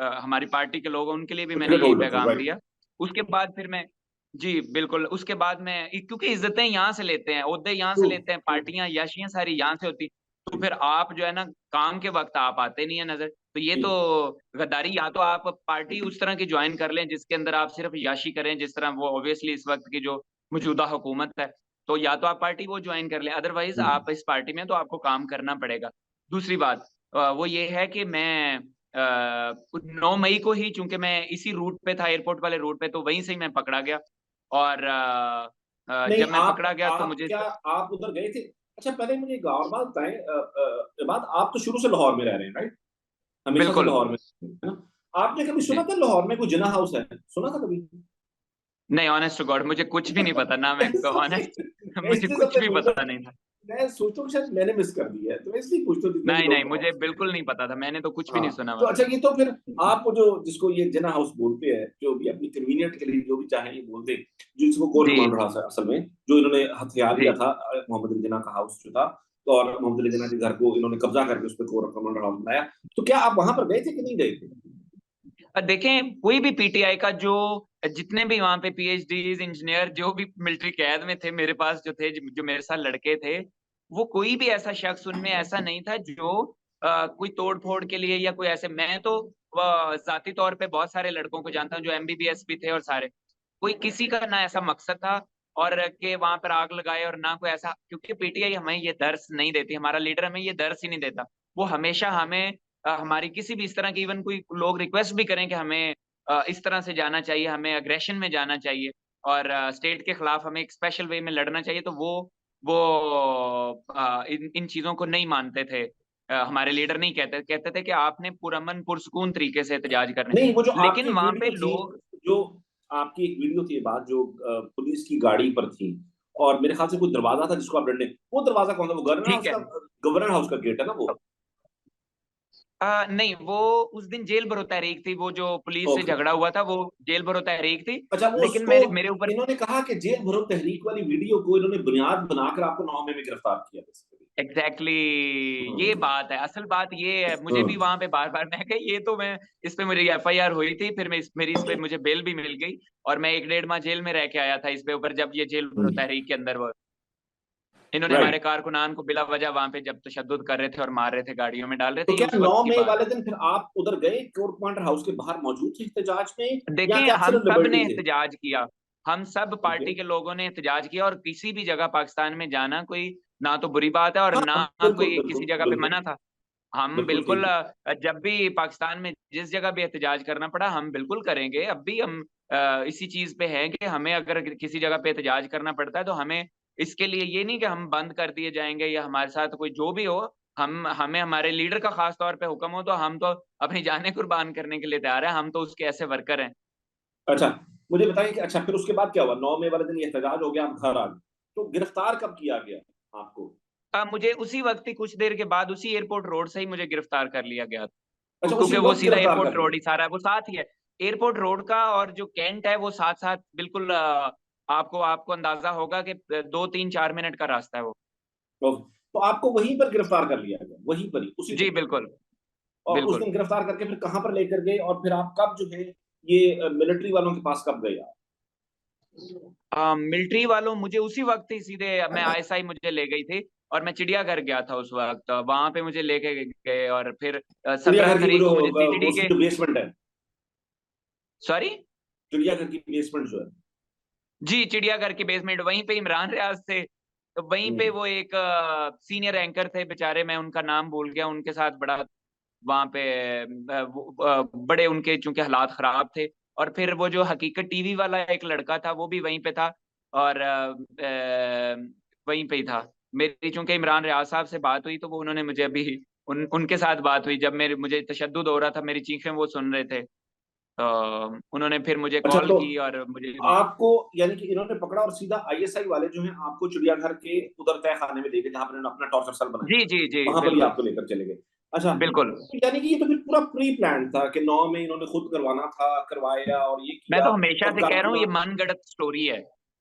हमारी पार्टी के लोग हैं उनके लिए भी मैंने यही पैगाम दिया। उसके बाद फिर मैं, जी बिल्कुल, उसके बाद मैं, क्योंकि इज्जतें यहाँ से लेते हैं, ओहदे यहाँ से लेते हैं, पार्टियां, याशियां सारी यहाँ से होती, तो फिर आप जो है ना काम के वक्त आप आते नहीं है नजर, तो ये तो गद्दारी। या तो आप पार्टी उस तरह की ज्वाइन कर लें जिसके अंदर आप सिर्फ याशी करें, जिस तरह वो ऑब्वियसली इस वक्त की जो मौजूदा हुकूमत है, तो या तो आप पार्टी वो ज्वाइन कर लें, अदरवाइज आप इस पार्टी में तो आपको काम करना पड़ेगा। दूसरी बात वो ये है कि मैं 9 मई को ही, चूंकि मैं इसी रूट पे था, एयरपोर्ट वाले रूट पे, तो वहीं से ही मैं पकड़ा गया। और जब मैं पकड़ा गया तो मुझे, क्या आप उधर गए थे? अच्छा, पहले मुझे एक और बात बताएं, बात, आप तो शुरू से लाहौर में रह रहे हैं, राइट? हमेशा से बिल्कुल। लाहौर में, है ना? आपने कभी सुना था लाहौर में कोई जिना हाउस है? सुना था कभी? नहीं, ऑनेस्ट टू गॉड मुझे कुछ भी नहीं पता ना, मैं ऑनेस्ट मैं मुझे इसलिए कुछ सबसे भी पूछता पता हूँ, नहीं था। मैं सोचता हूँ शायद मैंने मिस कर दिया है, तो मैं इसलिए पूछता हूँ जितने भी नहीं नहीं, लोग। मुझे बिल्कुल नहीं पता था, मैंने तो कुछ भी हाँ, नहीं सुना तो वहाँ अच्छा पे। ये तो फिर आप जो जिसको ये जिना हाउस बोलते हैं, जो भी अपनी कन्वीनियंट के लिए जो भी चाहे ये बोलते हैं, जो इसको कोर जी कमांडर हाउस है असल में, जो इन्होंने हथियार जी। लिया था मोहम्मद अली जिन्ना का हाउस जो था, तो और मोहम्मद अली जिन्ना के घर को इन्होंने कब्जा करके उस पर कोर कमांडर हाउस बनाया। तो क्या आप वहां पर गए थे कि नहीं गए थे? देखें, कोई भी पीटीआई का जो जितने भी वहां पे पीएचडीज इंजीनियर जो भी मिलिट्री कैद में थे मेरे पास जो थे, जो मेरे साथ लड़के थे, वो कोई भी ऐसा शख्स उनमें ऐसा नहीं था जो कोई तोड़ फोड़ के लिए या कोई ऐसे। मैं तो जाती तौर पे बहुत सारे लड़कों को जानता हूँ जो एमबीबीएस भी थे और सारे, कोई किसी का ना ऐसा मकसद था और कि वहां पर आग लगाए, और ना कोई ऐसा, क्योंकि पीटीआई हमें ये दर्स नहीं देती, हमारा लीडर हमें ये दर्स ही नहीं देता। वो हमेशा हमें हमारी किसी भी इस तरह की, इवन कोई लोग रिक्वेस्ट भी करें कि हमें इस तरह से जाना चाहिए, हमें अग्रेशन में जाना चाहिए और स्टेट के खिलाफ हमें एक स्पेशल वे में लड़ना चाहिए, तो वो इन चीजों को नहीं मानते थे। हमारे लीडर नहीं कहते थे कि आपने पुरअमन पुरसुकून तरीके से एहतजाज करने। नहीं, वो जो आपकी लेकिन एक वहां पे वीडियो थी, लोग, जो आपकी एक वीडियो थी, ये बात जो पुलिस की गाड़ी पर थी, और मेरे ख्याल से कोई दरवाजा था जिसको आप डंडे, वो दरवाजा कौन था? वो ठीक है, गवर्नर हाउस का गेट है ना वो? नहीं वो उस दिन जेल भरो तहरीक थी, वो जो पुलिस से ओके। झगड़ा हुआ था वो जेल भरो तहरीक थी। अच्छा, वो लेकिन उसको मेरे ऊपर, इन्होंने कहा कि जेल भरो तहरीक वाली वीडियो को इन्होंने बुनियाद बनाकर आपको 9 मई में गिरफ्तार किया बेसिकली। एग्जैक्टली ये बात है, असल बात ये है। मुझे भी वहां पे बार बार मैं कहा ये तो मैं, इस पे मेरी एफआईआर हुई थी, फिर मैं मेरी इस पे मुझे बेल भी मिल गई और मैं 1 डेढ़ माह जेल में रह के आया था इस पे ऊपर, जब ये जेल भरो तहरीक के अंदर वो इन्होंने हमारे राइट। कारकुनान को बिला वजह वहां पे जब तशद्दुद कर रहे थे और मार रहे थे, गाड़ियों में डाल रहे तो थे, ये क्या उस 9 वक्त की मई बात वाले है। दिन फिर आप उधर गए, कोर कमांडर हाउस के बाहर मौजूद थे एहतजाज में, या देखें, क्या आप हम सिर्फ सब ने लिबर्टी थे? एहतजाज किया, हम सब ओके। पार्टी के लोगों ने एहतजाज किया, और किसी भी जगह पाकिस्तान में जाना कोई ना तो बुरी बात है और हाँ, ना बिल्कुल कोई किसी बिल्कुल जगह पे बिल्कुल। मना था। हम बिल्कुल बिल्कुल ठीक है। जब भी पाकिस्तान में जिस जगह भी एहतजाज करना पड़ा हम बिल्कुल करेंगे। अब भी हम इसी चीज पे हैं कि हमें अगर किसी जगह पे एहतजाज करना पड़ता है तो हमें इसके लिए ये नहीं कि हम बंद कर दिए जाएंगे या हमारे साथ कोई जो भी हो, हमें हमारे लीडर का खास तौर पे हुक्म हो तो हम तो अपनी जानें कुर्बान करने के लिए तैयार हैं, हम तो उसके ऐसे वर्कर हैं। अच्छा, मुझे बताइए कि अच्छा फिर उसके बाद क्या हुआ? 9 मई वाले दिन ये एहतजाज हो गया, आप घर आ गए, तो गिरफ्तार कब किया गया आपको? मुझे उसी वक्त ही कुछ देर के बाद उसी एयरपोर्ट रोड से ही मुझे गिरफ्तार कर लिया गया, अच्छा, उसी क्योंकि वो वक्त सीधा गिरफ्तार एयरपोर्ट कर रोड लिया। ही सारा वो साथ ही है। एयरपोर्ट रोड का और जो कैंट है वो साथ साथ बिल्कुल, आपको आपको अंदाजा होगा कि 2 3 4 मिनट का रास्ता है वो। तो आपको वहीं पर गिरफ्तार कर लिया गया, वहीं पर ही उसी जी दिन? बिल्कुल। और उस बिल्कुल दिन गिरफ्तार करके फिर कहाँ पर लेकर गए, और फिर आप कब जो है ये मिलिट्री वालों के पास कब गए आप? मिलिट्री वालों मुझे उसी वक्त ही सीधे, मैं आईएसआई मुझे ले गई थी और मैं चिड़ियाघर गया था उस वक्त, वहां पे मुझे लेके गए और फिर 17 चिड़ियाघर की तारीख को मुझे वो सीसीडी उसकी के, जो बेसमेंट है, सॉरी, चिड़ियाघर की बेसमेंट जो है। जी चिड़ियाघर के बेसमेंट, वहीं पे इमरान रियाज थे, तो वहीं पे हम्म। वो एक सीनियर एंकर थे बेचारे, मैं उनका नाम भूल गया, उनके साथ बड़ा वहां पे बड़े उनके चूंकि हालात खराब थे। और फिर वो जो हकीकत टीवी वाला एक लड़का था वो भी वहीं पे था और वहीं पे ही था। मेरी चूंकि इमरान रियाज साहब से बात हुई तो वो उन्होंने मुझे अभी उनके साथ बात हुई जब मुझे तशद्दुद हो रहा था, मेरी चीखें वो सुन रहे थे, तो उन्होंने फिर मुझे अच्छा, कॉल तो की और मुझे, आपको यानी कि इन्होंने पकड़ा और सीधा आईएसआई वाले जो हैं आपको चिड़ियाघर के उधर तय खाने में ले गए, जहां पर इन्होंने अपना टॉर्चर सेल बनाया जी था, जी जी वहां पर ही बिल्कुल आपको लेकर चले गए। अच्छा, बिल्कुल। यानी कि ये तो फिर पूरा प्री प्लान था कि 9 में इन्होंने खुद करवाना था, करवाया और ये मैं किया, तो हमेशा और से कह रहा हूँ ये कारकुनान। मनगढ़ंत स्टोरी है,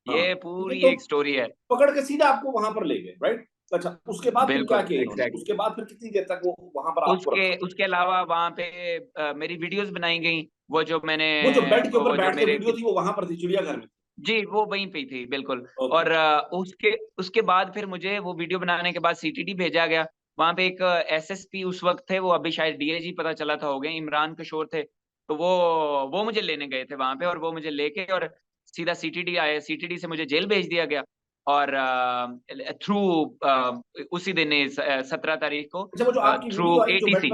हाँ, ये ये पूरी तो एक स्टोरी है। पकड़ के सीधा आपको वहां पर ले गए, राइट? अच्छा, उसके बाद फिर क्या बिल्कुल किया इन्होंने? एग्जैक्ट। उसके बाद फिर कितनी देर तक वो वहां पर आपको उसके रखा? उसके अलावा वहां पे मेरी वीडियोस बनाई गई, वो जो मैंने, वो जो बेड के ऊपर वो जो बैठ के मेरे, वीडियो थी वो वहां पर थी, चिड़ियाघर में? जी वो वहीं पे ही थी बिल्कुल। ओके। और उसके उसके बाद फिर मुझे वो वीडियो बनाने के बाद सीटीडी भेजा गया। वहां पे एक एसएसपी उस वक्त थे, वो अभी शायद डीआईजी पता चला था हो गए, इमरान किशोर थे, तो वो मुझे लेने गए थे वहां पे और वो मुझे लेके और सीधा सीटीडी आए, सीटीडी से मुझे जेल भेज दिया गया और थ्रू उसी दिन 17 तारीख को अच्छा, वो जो आपकी थ्रू वीडियो आई जो एटीसी।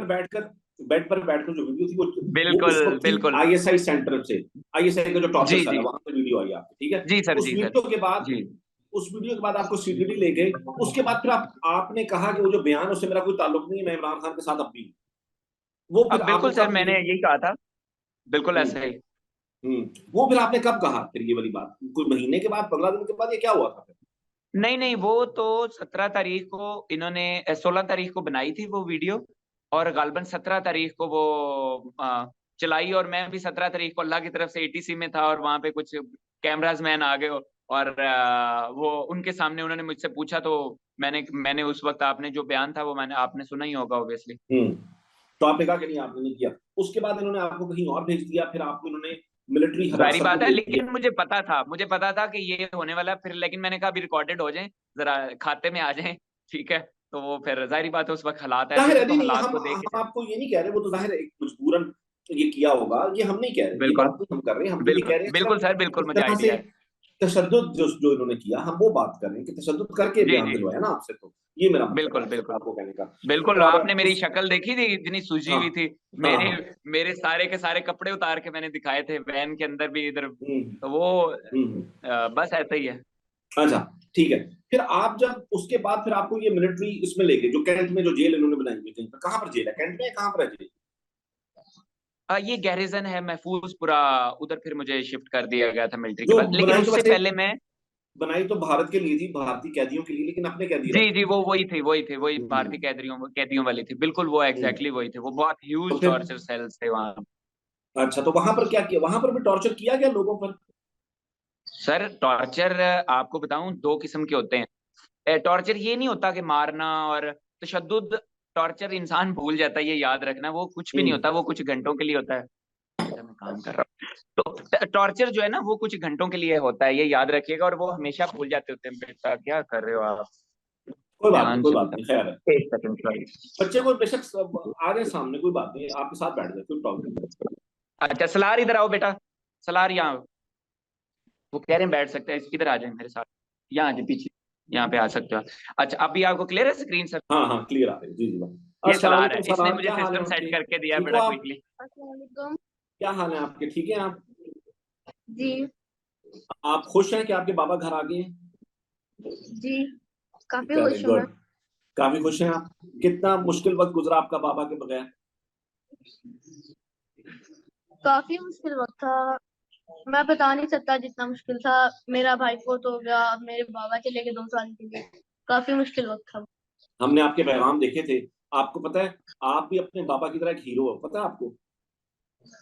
बेड पर बैठकर जो वीडियो थी वो उस बिल्कुल वक्त थी बिल्कुल। आईएसआई सेंटर से, आईएसआई का जो टॉर्चर जी सेल जी है वहां से वीडियो आई आपकी, ठीक है? जी सर, उस जी सर। वीडियो के बाद, जी उस वीडियो के बाद आपको सीटीडी ले गए। उसके बाद फिर आपने कहा कि वो जो बयान है उससे मेरा कोई ताल्लुक नहीं है, मैं इमरान खान के साथ अब भी हूं। वो फिर अब बिल्कुल आपने सर, कब मैंने यही कहा था, बिल्कुल हम्म, ऐसा ही। वो फिर आपने कब कहा फिर ये वाली बात, कोई महीने के बाद, 15 दिन के बाद, ये क्या हुआ था फिर? नहीं नहीं, वो तो 17 तारीख को इन्होंने 16 तारीख को बनाई थी वो वीडियो, और गालबन 17 तारीख को वो चलाई, और मैं भी 17 तारीख को अल्लाह की तरफ से एटीसी में था, और वहां पे कुछ कैमराज मैन आ गए, और वो उनके सामने उन्होंने मुझसे पूछा, तो मैंने उस वक्त आपने जो बयान था वो मैंने आपने सुना ही होगा ऑब्वियसली। तो आपने कहा कि नहीं आपने नहीं किया, उसके बाद इन्होंने आपको कहीं और भेज दिया, फिर आपको इन्होंने मिलिट्री जारी हिरासत में बात है, भेज दिया? लेकिन मुझे पता था कि ये होने वाला है, फिर लेकिन मैंने कहा अभी रिकॉर्डेड हो जाए, जरा खाते में आ जाए, ठीक है। तो वो फिर जारी बात है, उस वक्त हालात ऐसे जाहिर थे, है, तो नहीं नहीं, हालात हम को देख के। आपको ये नहीं कह रहे, वो तो जाहिर है एक मजबूरन ये किया होगा, ये हम नहीं कह रहे, ये बिल्कुल बात नहीं हम कर रहे हैं, हम तो ये कह बिल्कुल रहे हैं बिल्कुल सर, बिल्कुल इस मुझे तरह आइडिया से है। तशद्दुद जो इन्होंने किया, हम वो बात कर रहे हैं कि तशद्दुद करके जी बयान जी, दिलवाया ना आपसे, तो ये मेरा मतलब बिल्कुल है बिल्कुल आपको कहने का। बिल्कुल। और आपने मेरी उस शक्ल देखी थी, इतनी सूजी हाँ हुई थी। हाँ मेरे हाँ मेरे सारे के सारे कपड़े उतार के मैंने दिखाए थे, वैन के अंदर भी, इधर, हम्म तो वो हम्म। बस ऐसा ही है। अच्छा, ठीक है। फिर आप जब उसके बाद फिर आपको ये मिलिट्री इसमें लेके जो कैंट में जो जेल इन्होंने बनाई हुई, कहीं पर, कहाँ पर जेल है कैंट में, कहाँ पर है जेल? ये गैरिजन है महफूजपुरा, उधर फिर मुझे शिफ्ट कर दिया गया था मिलिट्री के जो बाद, लेकिन बनाई तो उससे वैसे पहले मैं। बनाई तो भारत के लिए थी, भारतीय कैदियों के लिए, लेकिन अपने कैदी जी रखे। जी, वो वही भारतीय हम्म कैदियों कैदियों वाली थी, बिल्कुल वो हम्म। एग्जैक्टली वही थे, वो बहुत तो ह्यूज फिर टॉर्चर सेल्स थे वहाँ। अच्छा, तो वहां पर क्या किया, वहां पर भी टॉर्चर किया गया लोगों पर? सर टॉर्चर आपको बताऊं, दो किस्म के होते हैं। टॉर्चर ये नहीं होता कि मारना और तशद्दुद, टॉर्चर इंसान भूल जाता है, ये याद रखना, वो कुछ भी नहीं हम्म होता, वो कुछ घंटों के लिए होता है। अच्छा, मैं काम कर रहा हूँ। तो टॉर्चर जो है ना, वो कुछ घंटों के लिए होता है, ये याद रखिएगा, और वो हमेशा भूल जाते होते हैं। बेटा क्या कर रहे हो आप, कोई बात नहीं, ध्यान कोई से बात बता। नहीं, खैर है। एक सेकंड सॉरी। बच्चे को बेशक आ गए सामने, कोई बात नहीं, आपके साथ बैठ जाए, कोई प्रॉब्लम नहीं। अच्छा सलार इधर आओ बेटा, सलार यहाँ आओ। वो कह रहे हैं बैठ सकते हैं, इधर आ जाए मेरे साथ, यहाँ आ जाए पीछे, यहाँ पे आ सकते हो। अच्छा अभी आपको क्लियर है स्क्रीन सर? हाँ हाँ, क्लियर आ रही है, जी जी बात। ये अस्सलाम सलार है, वालेकुम इसने सलार, मुझे क्या हाल है सिस्टम सेट आपके? करके दिया ठीक हो बड़ा आप? क्विकली। क्या हाल है आपके, ठीक है आप? जी आप खुश हैं कि आपके बाबा घर आ गए हैं? जी, काफी वेरी खुश हूँ मैं। गुड, काफी खुश हैं आप? कितना मुश्किल वक्त गुजरा आपका बाबा के बगैर? काफी मुश्किल वक्त था, मैं बता नहीं सकता जितना मुश्किल था। मेरा भाई फोत हो गया, मेरे बाबा चले गए 2 साल के लिए, काफी मुश्किल वक्त था। हमने आपके पैगाम देखे थे, आपको पता है आप भी अपने बाबा की तरह एक हीरो हो, पता है आपको?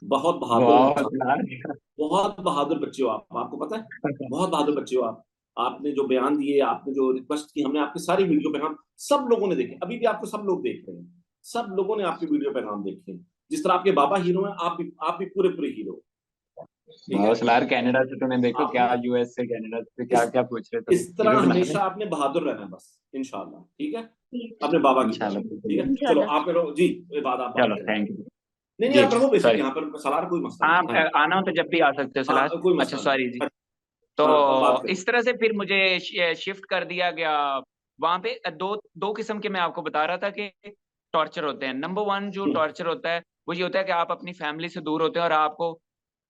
बहुत बहादुर बहुत इंसान, यार। बहुत बहादुर बच्चे हो आप, आपको पता है, बहुत बहादुर बच्चे हो आप। आपने जो बयान दिए, आपने जो रिक्वेस्ट की, हमने आपके सारी वीडियो पैगाम सब लोगों ने देखे, अभी भी आपको सब लोग देख रहे हैं, सब लोगों ने आपके वीडियो पैगाम देखे हैं। जिस तरह आपके बाबा हीरो हैं, आप भी पूरे पूरे हीरो, ठीक है? बहुत सलार, कनाडा से तूने देखो क्या, आपने यूएस से कनाडा से क्या इस क्या पूछ रहे थे, इस तरह हीरो बना हमेशा रहे। आपने बहादुर रहना है बस, इंशाल्लाह, ठीक है? अपने बाबा की तरह, इंशाल्लाह ठीक है? चलो इंशाल्लाह। आप करो जी, ये बात आप बात चलो करें। थैंक यू नहीं नहीं, जी। आप रहो बेशक सॉरी, यहाँ पर, सलार कोई मसला हाँ नहीं है। आना हो तो जब भी आ सकते हो सलार। हाँ कोई अच्छा मसला नहीं सॉरी जी। है। तो हाँ अब बात करें। इस तरह से फिर मुझे शिफ्ट कर दिया गया वहां पे। दो दो किस्म के मैं आपको बता रहा था कि टॉर्चर होते हैं। नंबर वन जो हम्म टॉर्चर होता है वो ये होता है कि आप अपनी फैमिली से दूर होते हैं और आपको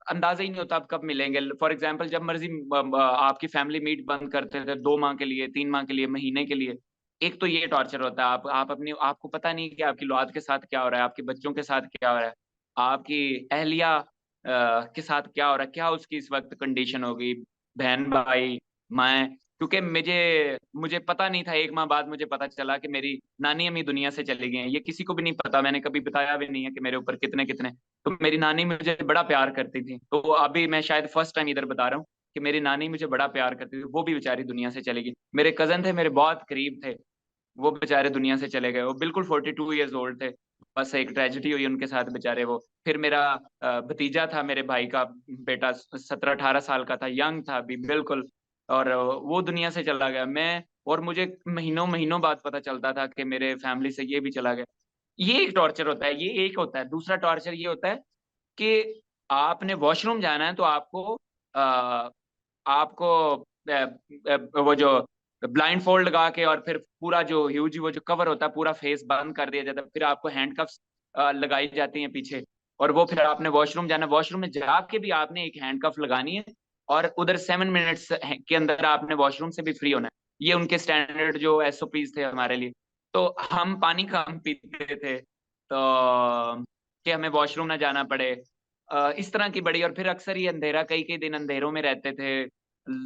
अंदाजा ही नहीं होता आप कब मिलेंगे। फॉर एग्जाम्पल जब मर्जी आपकी फैमिली मीट बंद करते थे, 2 माह के लिए, 3 माह के लिए, महीने के लिए। एक तो ये टॉर्चर होता है, आप अपनी, आपको पता नहीं कि आपकी औलाद के साथ क्या हो रहा है, आपके बच्चों के साथ क्या हो रहा है, आपकी अहलिया के साथ क्या हो रहा है, क्या उसकी इस वक्त कंडीशन होगी, बहन भाई मैं। क्योंकि मुझे मुझे पता नहीं था, 1 माह बाद मुझे पता चला कि मेरी नानी अम्मी दुनिया से चली गई हैं। ये किसी को भी नहीं पता, मैंने कभी बताया भी नहीं है कि मेरे ऊपर कितने कितने। तो मेरी नानी मुझे बड़ा प्यार करती थी, तो अभी मैं शायद फर्स्ट टाइम इधर बता रहा हूँ कि मेरी नानी मुझे बड़ा प्यार करती थी, वो भी बेचारी दुनिया से चली गई। मेरे कजन थे, मेरे बहुत करीब थे, वो बेचारे दुनिया से चले गए। वो बिल्कुल 42 ईयर्स ओल्ड थे, बस एक ट्रेजेडी हुई उनके साथ बेचारे वो। फिर मेरा भतीजा था, मेरे भाई का बेटा, 17-18 साल का था, यंग था अभी बिल्कुल, और वो दुनिया से चला गया। मैं, और मुझे महीनों महीनों बाद पता चलता था कि मेरे फैमिली से ये भी चला गया। ये एक टॉर्चर होता है, ये एक होता है। दूसरा टॉर्चर ये होता है कि आपने वॉशरूम जाना है तो आ, आपको वो जो ब्लाइंड फोल्ड लगा के, और फिर पूरा जो ह्यूज वो जो कवर होता है पूरा फेस बंद कर दिया जाता है, फिर आपको हैंडकफ्स लगाई जाती हैं पीछे, और वो फिर आपने वॉशरूम जाना, वॉशरूम में जाके भी आपने एक हैंडकफ लगानी है, और उधर 7 मिनट्स के अंदर आपने वॉशरूम से भी फ्री होना है। ये उनके स्टैंडर्ड जो एसओपीज थे हमारे लिए। तो हम पानी कम पीते थे, तो कि हमें वॉशरूम ना जाना पड़े, इस तरह की बड़ी। और फिर अक्सर ये अंधेरा, कई कई दिन अंधेरों में रहते थे,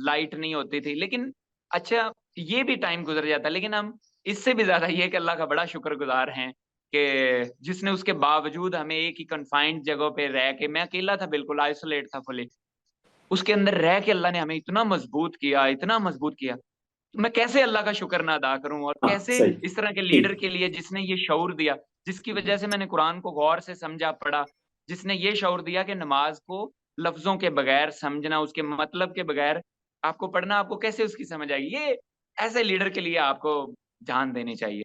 लाइट नहीं होती थी। लेकिन अच्छा, ये भी टाइम गुजर जाता, लेकिन हम इससे भी ज्यादा ये कि अल्लाह का बड़ा शुक्रगुजार हैं कि जिसने उसके बावजूद हमें एक ही कन्फाइंड जगह पे रह के, मैं अकेला था, बिल्कुल आइसोलेट था फुली, उसके अंदर रह के अल्लाह ने हमें इतना मजबूत किया, इतना मजबूत किया। तो मैं कैसे अल्लाह का शुक्र ना अदा करूं, और हाँ कैसे सही, इस तरह के ठीक। लीडर के लिए जिसने ये शऊर दिया, जिसकी वजह से मैंने कुरान को गौर से समझा, पढ़ा, जिसने ये शऊर दिया कि नमाज को लफ्जों के बगैर समझना, उसके मतलब के बगैर आपको पढ़ना, आपको कैसे उसकी समझ आएगी। ये ऐसे लीडर के लिए आपको जान देनी चाहिए।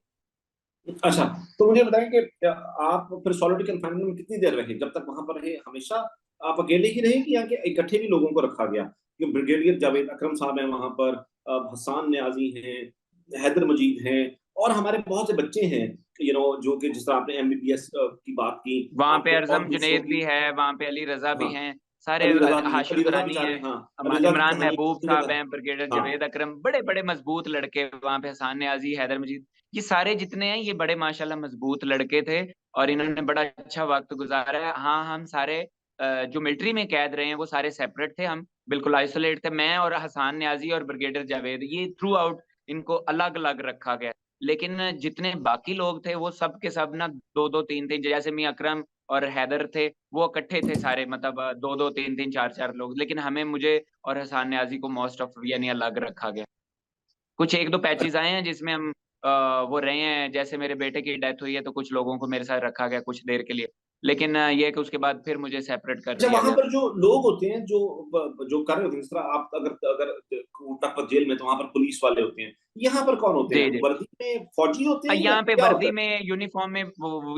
अच्छा, तो मुझे बताएं कि आप फिर सॉलिटरी कन्फाइनमेंट में कितनी देर रहे? जब तक वहां पर रहे हमेशा आप अकेले ही रहे कि यहाँ के इकट्ठे भी लोगों को रखा गया? कि ब्रिगेडियर जावेद अकरम साहब हैं वहां पर, हसान न्याजी हैं, हैदर मजीद हैं, और हमारे बहुत से बच्चे हैं, जो कि जिस तरह आपने एमबीबीएस की बात की, वहां पे आपके और अरजम दूसरों जुनेद की। भी है, वहां पे अली रजा भी हाँ, हैं, सारे अली रजा भी, हाशिम अली रजा दुरानी बेचारे, है, हाँ, अली रजा की इमरान कहानी महबूब कितनी साहब ज्यादा। हैं, ब्रिगेडियर हाँ, जावेद अकरम, बड़े बड़े मजबूत लड़के वहां पे, हसान न्याजी, हैदर मजीद, ये सारे जितने हैं ये बड़े माशाल्लाह मजबूत लड़के थे, और इन्होंने बड़ा अच्छा वक्त गुजारा है। हाँ, हम सारे जो मिलिट्री में कैद रहे हैं वो सारे सेपरेट थे, हम बिल्कुल आइसोलेट थे। मैं और हसान न्याजी और ब्रिगेडियर जावेद, ये थ्रू आउट इनको अलग अलग रखा गया। लेकिन जितने बाकी लोग थे वो सब के सब ना दो दो तीन तीन, जैसे मियां अकरम और हैदर थे, वो इकट्ठे थे सारे, मतलब दो दो तीन तीन चार चार लोग। लेकिन हमें, मुझे और हसान न्याजी को मोस्ट ऑफ यानी अलग रखा गया। कुछ एक दो पैचेस आए हैं जिसमें हम वो रहे हैं, जैसे मेरे बेटे की डेथ हुई है तो कुछ लोगों को मेरे साथ रखा गया कुछ देर के लिए, लेकिन ये है कि उसके बाद फिर मुझे सेपरेट कर अच्छा, दिया वहां गया। पर जो लोग होते हैं, जो कर रहे होते हैं, जिस तरह आप अगर अगर कोटापत जेल में, तो वहां पर पुलिस वाले होते हैं, यहाँ पर कौन होते हैं? जी जी। वर्दी में फौजी होते हैं या यहाँ पे क्या होता वर्दी है? में,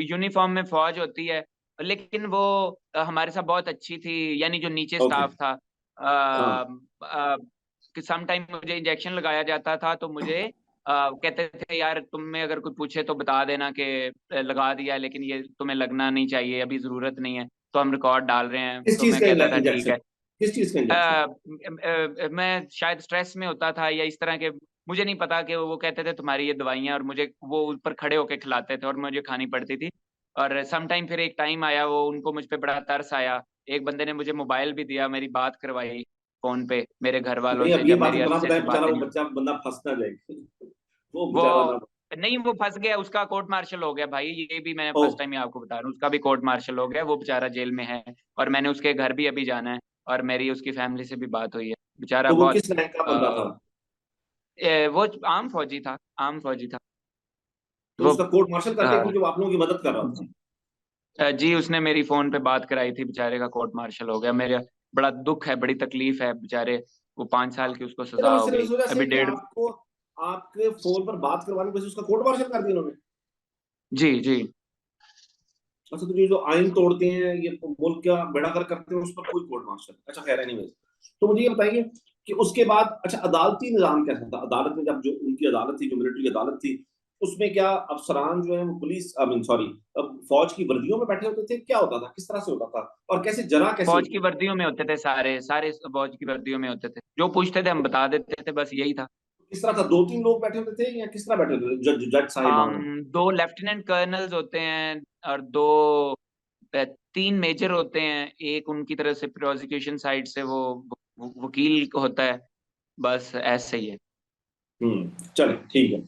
यूनिफॉर्म में फौज होती है, लेकिन वो हमारे साथ बहुत अच्छी थी, यानी जो नीचे ओके। स्टाफ था। हाँ, कि सम टाइम मुझे इंजेक्शन लगाया जाता था तो मुझे कहते थे यार तुम में अगर कोई पूछे तो बता देना कि लगा दिया, लेकिन ये तुम्हें लगना नहीं चाहिए, अभी जरूरत नहीं है, तो हम रिकॉर्ड डाल रहे हैं। किस तो चीज मैं का कहता था ठीक इंजेक्शन? है। किस चीज का इंजेक्शन? मैं शायद स्ट्रेस में होता था या इस तरह के, मुझे नहीं पता, कि वो कहते थे तुम्हारी ये दवाइयाँ, और मुझे वो ऊपर खड़े होके खिलाते थे और मुझे खानी पड़ती थी। और सम टाइम फिर एक टाइम आया, वो उनको मुझ पे बड़ा तरस आया, एक बंदे ने मुझे मोबाइल भी दिया, मेरी बात करवाई फोन पे मेरे घर वालों नहीं, से, अब ये जब बात मेरी ना अरसे बताए, से बेचारा बातें वो नहीं। बच्चा बंदा फंस ना जाए। वो वो बेचारा ना। नहीं, वो फंस गया, उसका कोर्ट मार्शल हो गया भाई, ये भी मैं ओ, फर्स्ट टाइम ही आपको बता रहा हूँ, उसका भी कोर्ट मार्शल हो गया, वो बेचारा जेल में है। और मैंने उसके घर भी अभी जाना है, और मेरी उसकी फैमिली से भी बात हुई है, बेचारा तो वो बहुत किस रैंक का बंदा था? अ, वो आम फौजी था, आम फौजी था तो वो। उसका कोर्ट मार्शल करके अ, क्योंकि वो आप लोगों की मदद कर रहा था। जी, उसने मेरी फोन पे बात कराई थी, बेचारे का कोर्ट मार्शल हो गया। मेरा बड़ा दुख है, बड़ी तकलीफ है, बेचारे वो 5 साल की उसको सजा सिर्फ हो सिर्फ गई, इस वजह से अभी कि 1.5। आपको आपके फोन पर बात करवाने की वजह से उसका कोर्ट मार्शल कर दिया उन्होंने? जी जी। अच्छा, तो ये जो आइन तोड़ते हैं, ये मुल्क का बेड़ा गर्क करते हैं, उस पर कोई कोर्ट मार्शल? अच्छा, खैर एनीवेज। तो मुझे ये बताइए कि उसके बाद, अच्छा, अदालती निजाम कैसा था? अदालत में जब जो उनकी अदालत थी, जो मिलिट्री अदालत थी, उसमें क्या अफसरान जो है वो पुलिस, आई मीन सॉरी, फौज की वर्दियों में बैठे होते थे? क्या होता था, किस तरह से होता था, और कैसे जरा कैसे फौज होती की थी? वर्दियों में होते थे, सारे सारे फौज की वर्दियों में होते थे, जो पूछते थे हम बता देते थे, बस यही था। किस तरह था? दो तीन लोग बैठे होते थे या किस तरह बैठे होते थे? जज साहिबान? दो लेफ्टिनेंट कर्नल्स होते हैं, और दो 3 मेजर होते हैं, एक उनकी तरफ से प्रोसिक्यूशन साइड से वो वकील होता है, बस ऐसे ही है। चले, ठीक है।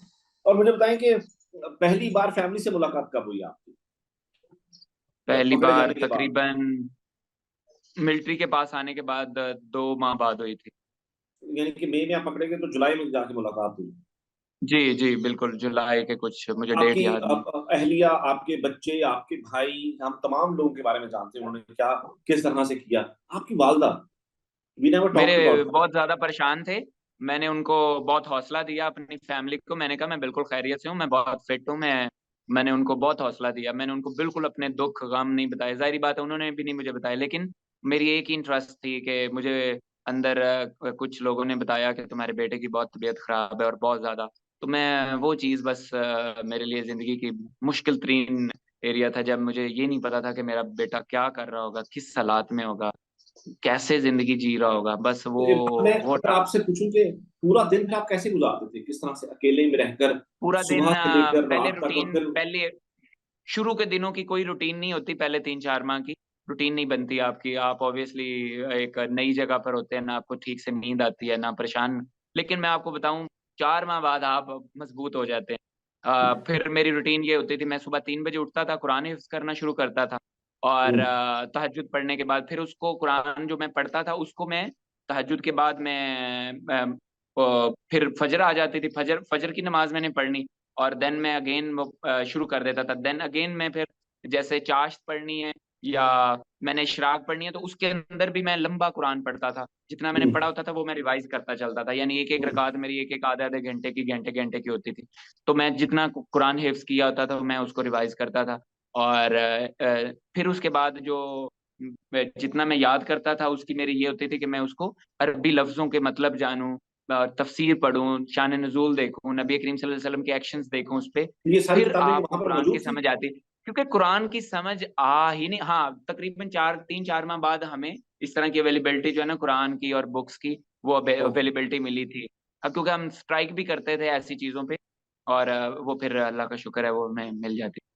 और मुझे बताएं कि पहली बार फैमिली से मुलाकात कब हुई आपकी? पहली पकड़े बार जाने के बाद? तकरीबन मिलिट्री के पास आने के बाद 2 माह बाद हुई थी। यानी कि मई में आप पकड़े गए तो जुलाई में जाके मुलाकात हुई? जी जी बिल्कुल, जुलाई के कुछ, मुझे डेट आपकी याद नहीं। अहलिया, आपके बच्चे, आपके भाई, हम तमाम लोगों के बारे में जानते हैं उन्होंने क्या किस तरह से किया। आपकी वालदा, वी नेवर टॉक्ड मेरे अबाउट। बहुत ज्यादा परेशान थे, मैंने उनको बहुत हौसला दिया, अपनी फैमिली को मैंने कहा मैं बिल्कुल खैरियत से हूँ, मैं बहुत फिट हूँ, मैंने उनको बहुत हौसला दिया, मैंने उनको बिल्कुल अपने दुख गम नहीं बताए, जाहिर बात है उन्होंने भी नहीं मुझे बताया, लेकिन मेरी एक ही इंटरेस्ट थी कि मुझे अंदर कुछ लोगों ने बताया कि तुम्हारे बेटे की बहुत तबीयत खराब है और बहुत ज्यादा, तो मैं वो चीज़ बस मेरे लिए जिंदगी की मुश्किल तरीन एरिया था, जब मुझे ये नहीं पता था कि मेरा बेटा क्या कर रहा होगा, किस हालात में होगा, कैसे जिंदगी जी रहा होगा, बस मैं वो अगर था। आपसे पूछूं कि पूरा दिन फिर आप कैसे गुजारते थे, किस तरह से अकेले में रहकर पूरा दिन सुबह से लेकर पहले रात तक, और रूटीन, फिर? पहले शुरू के दिनों की कोई रूटीन नहीं होती, पहले 3-4 माह की रूटीन नहीं बनती आपकी। आप ऑब्वियसली एक नई जगह पर होते हैं, ना आपको ठीक से नींद आती है, ना परेशान। लेकिन मैं आपको बताऊं, 4 माह बाद आप मजबूत हो जाते हैं। फिर मेरी रूटीन ये होती थी, मैं सुबह 3 बजे उठता था, कुरान हिफ्ज करना शुरू करता था और तहज्जुद पढ़ने के बाद फिर उसको, कुरान जो मैं पढ़ता था उसको मैं तहज्जुद के बाद मैं फिर फजर आ जाती थी, फजर की नमाज मैंने पढ़नी और देन मैं अगेन वो शुरू कर देता था। देन अगेन मैं फिर जैसे चाश्त पढ़नी है या मैंने इशराक पढ़नी है तो उसके अंदर भी मैं लंबा कुरान पढ़ता था। जितना मैंने पढ़ा होता था वो मैं रिवाइज करता चलता था, यानी एक एक रकात मेरी एक एक आधे आधे घंटे की होती थी। तो मैं जितना कुरान हिफ्ज किया होता था मैं उसको रिवाइज करता था और फिर उसके बाद जो जितना मैं याद करता था उसकी मेरी ये होती थी कि मैं उसको अरबी लफ्जों के मतलब जानूं, तफसीर पढ़ूं, शान नज़ूल देखूं, नबी करीम सल्लल्लाहु अलैहि वसल्लम के एक्शंस देखूं उस पे, ये सारी फिर किताबें आपको वहां पर कुरान की मौजूद थी? समझ आती। क्योंकि कुरान की समझ आ ही नहीं, हाँ तकरीबन 3-4 माह बाद हमें इस तरह की अवेलेबिलिटी जो है ना कुरान की और बुक्स की, वो अवेलेबिलिटी मिली थी। अब क्योंकि हम स्ट्राइक भी करते थे ऐसी चीजों पे और वो फिर अल्लाह का शुक्र है वो हमें मिल जाती।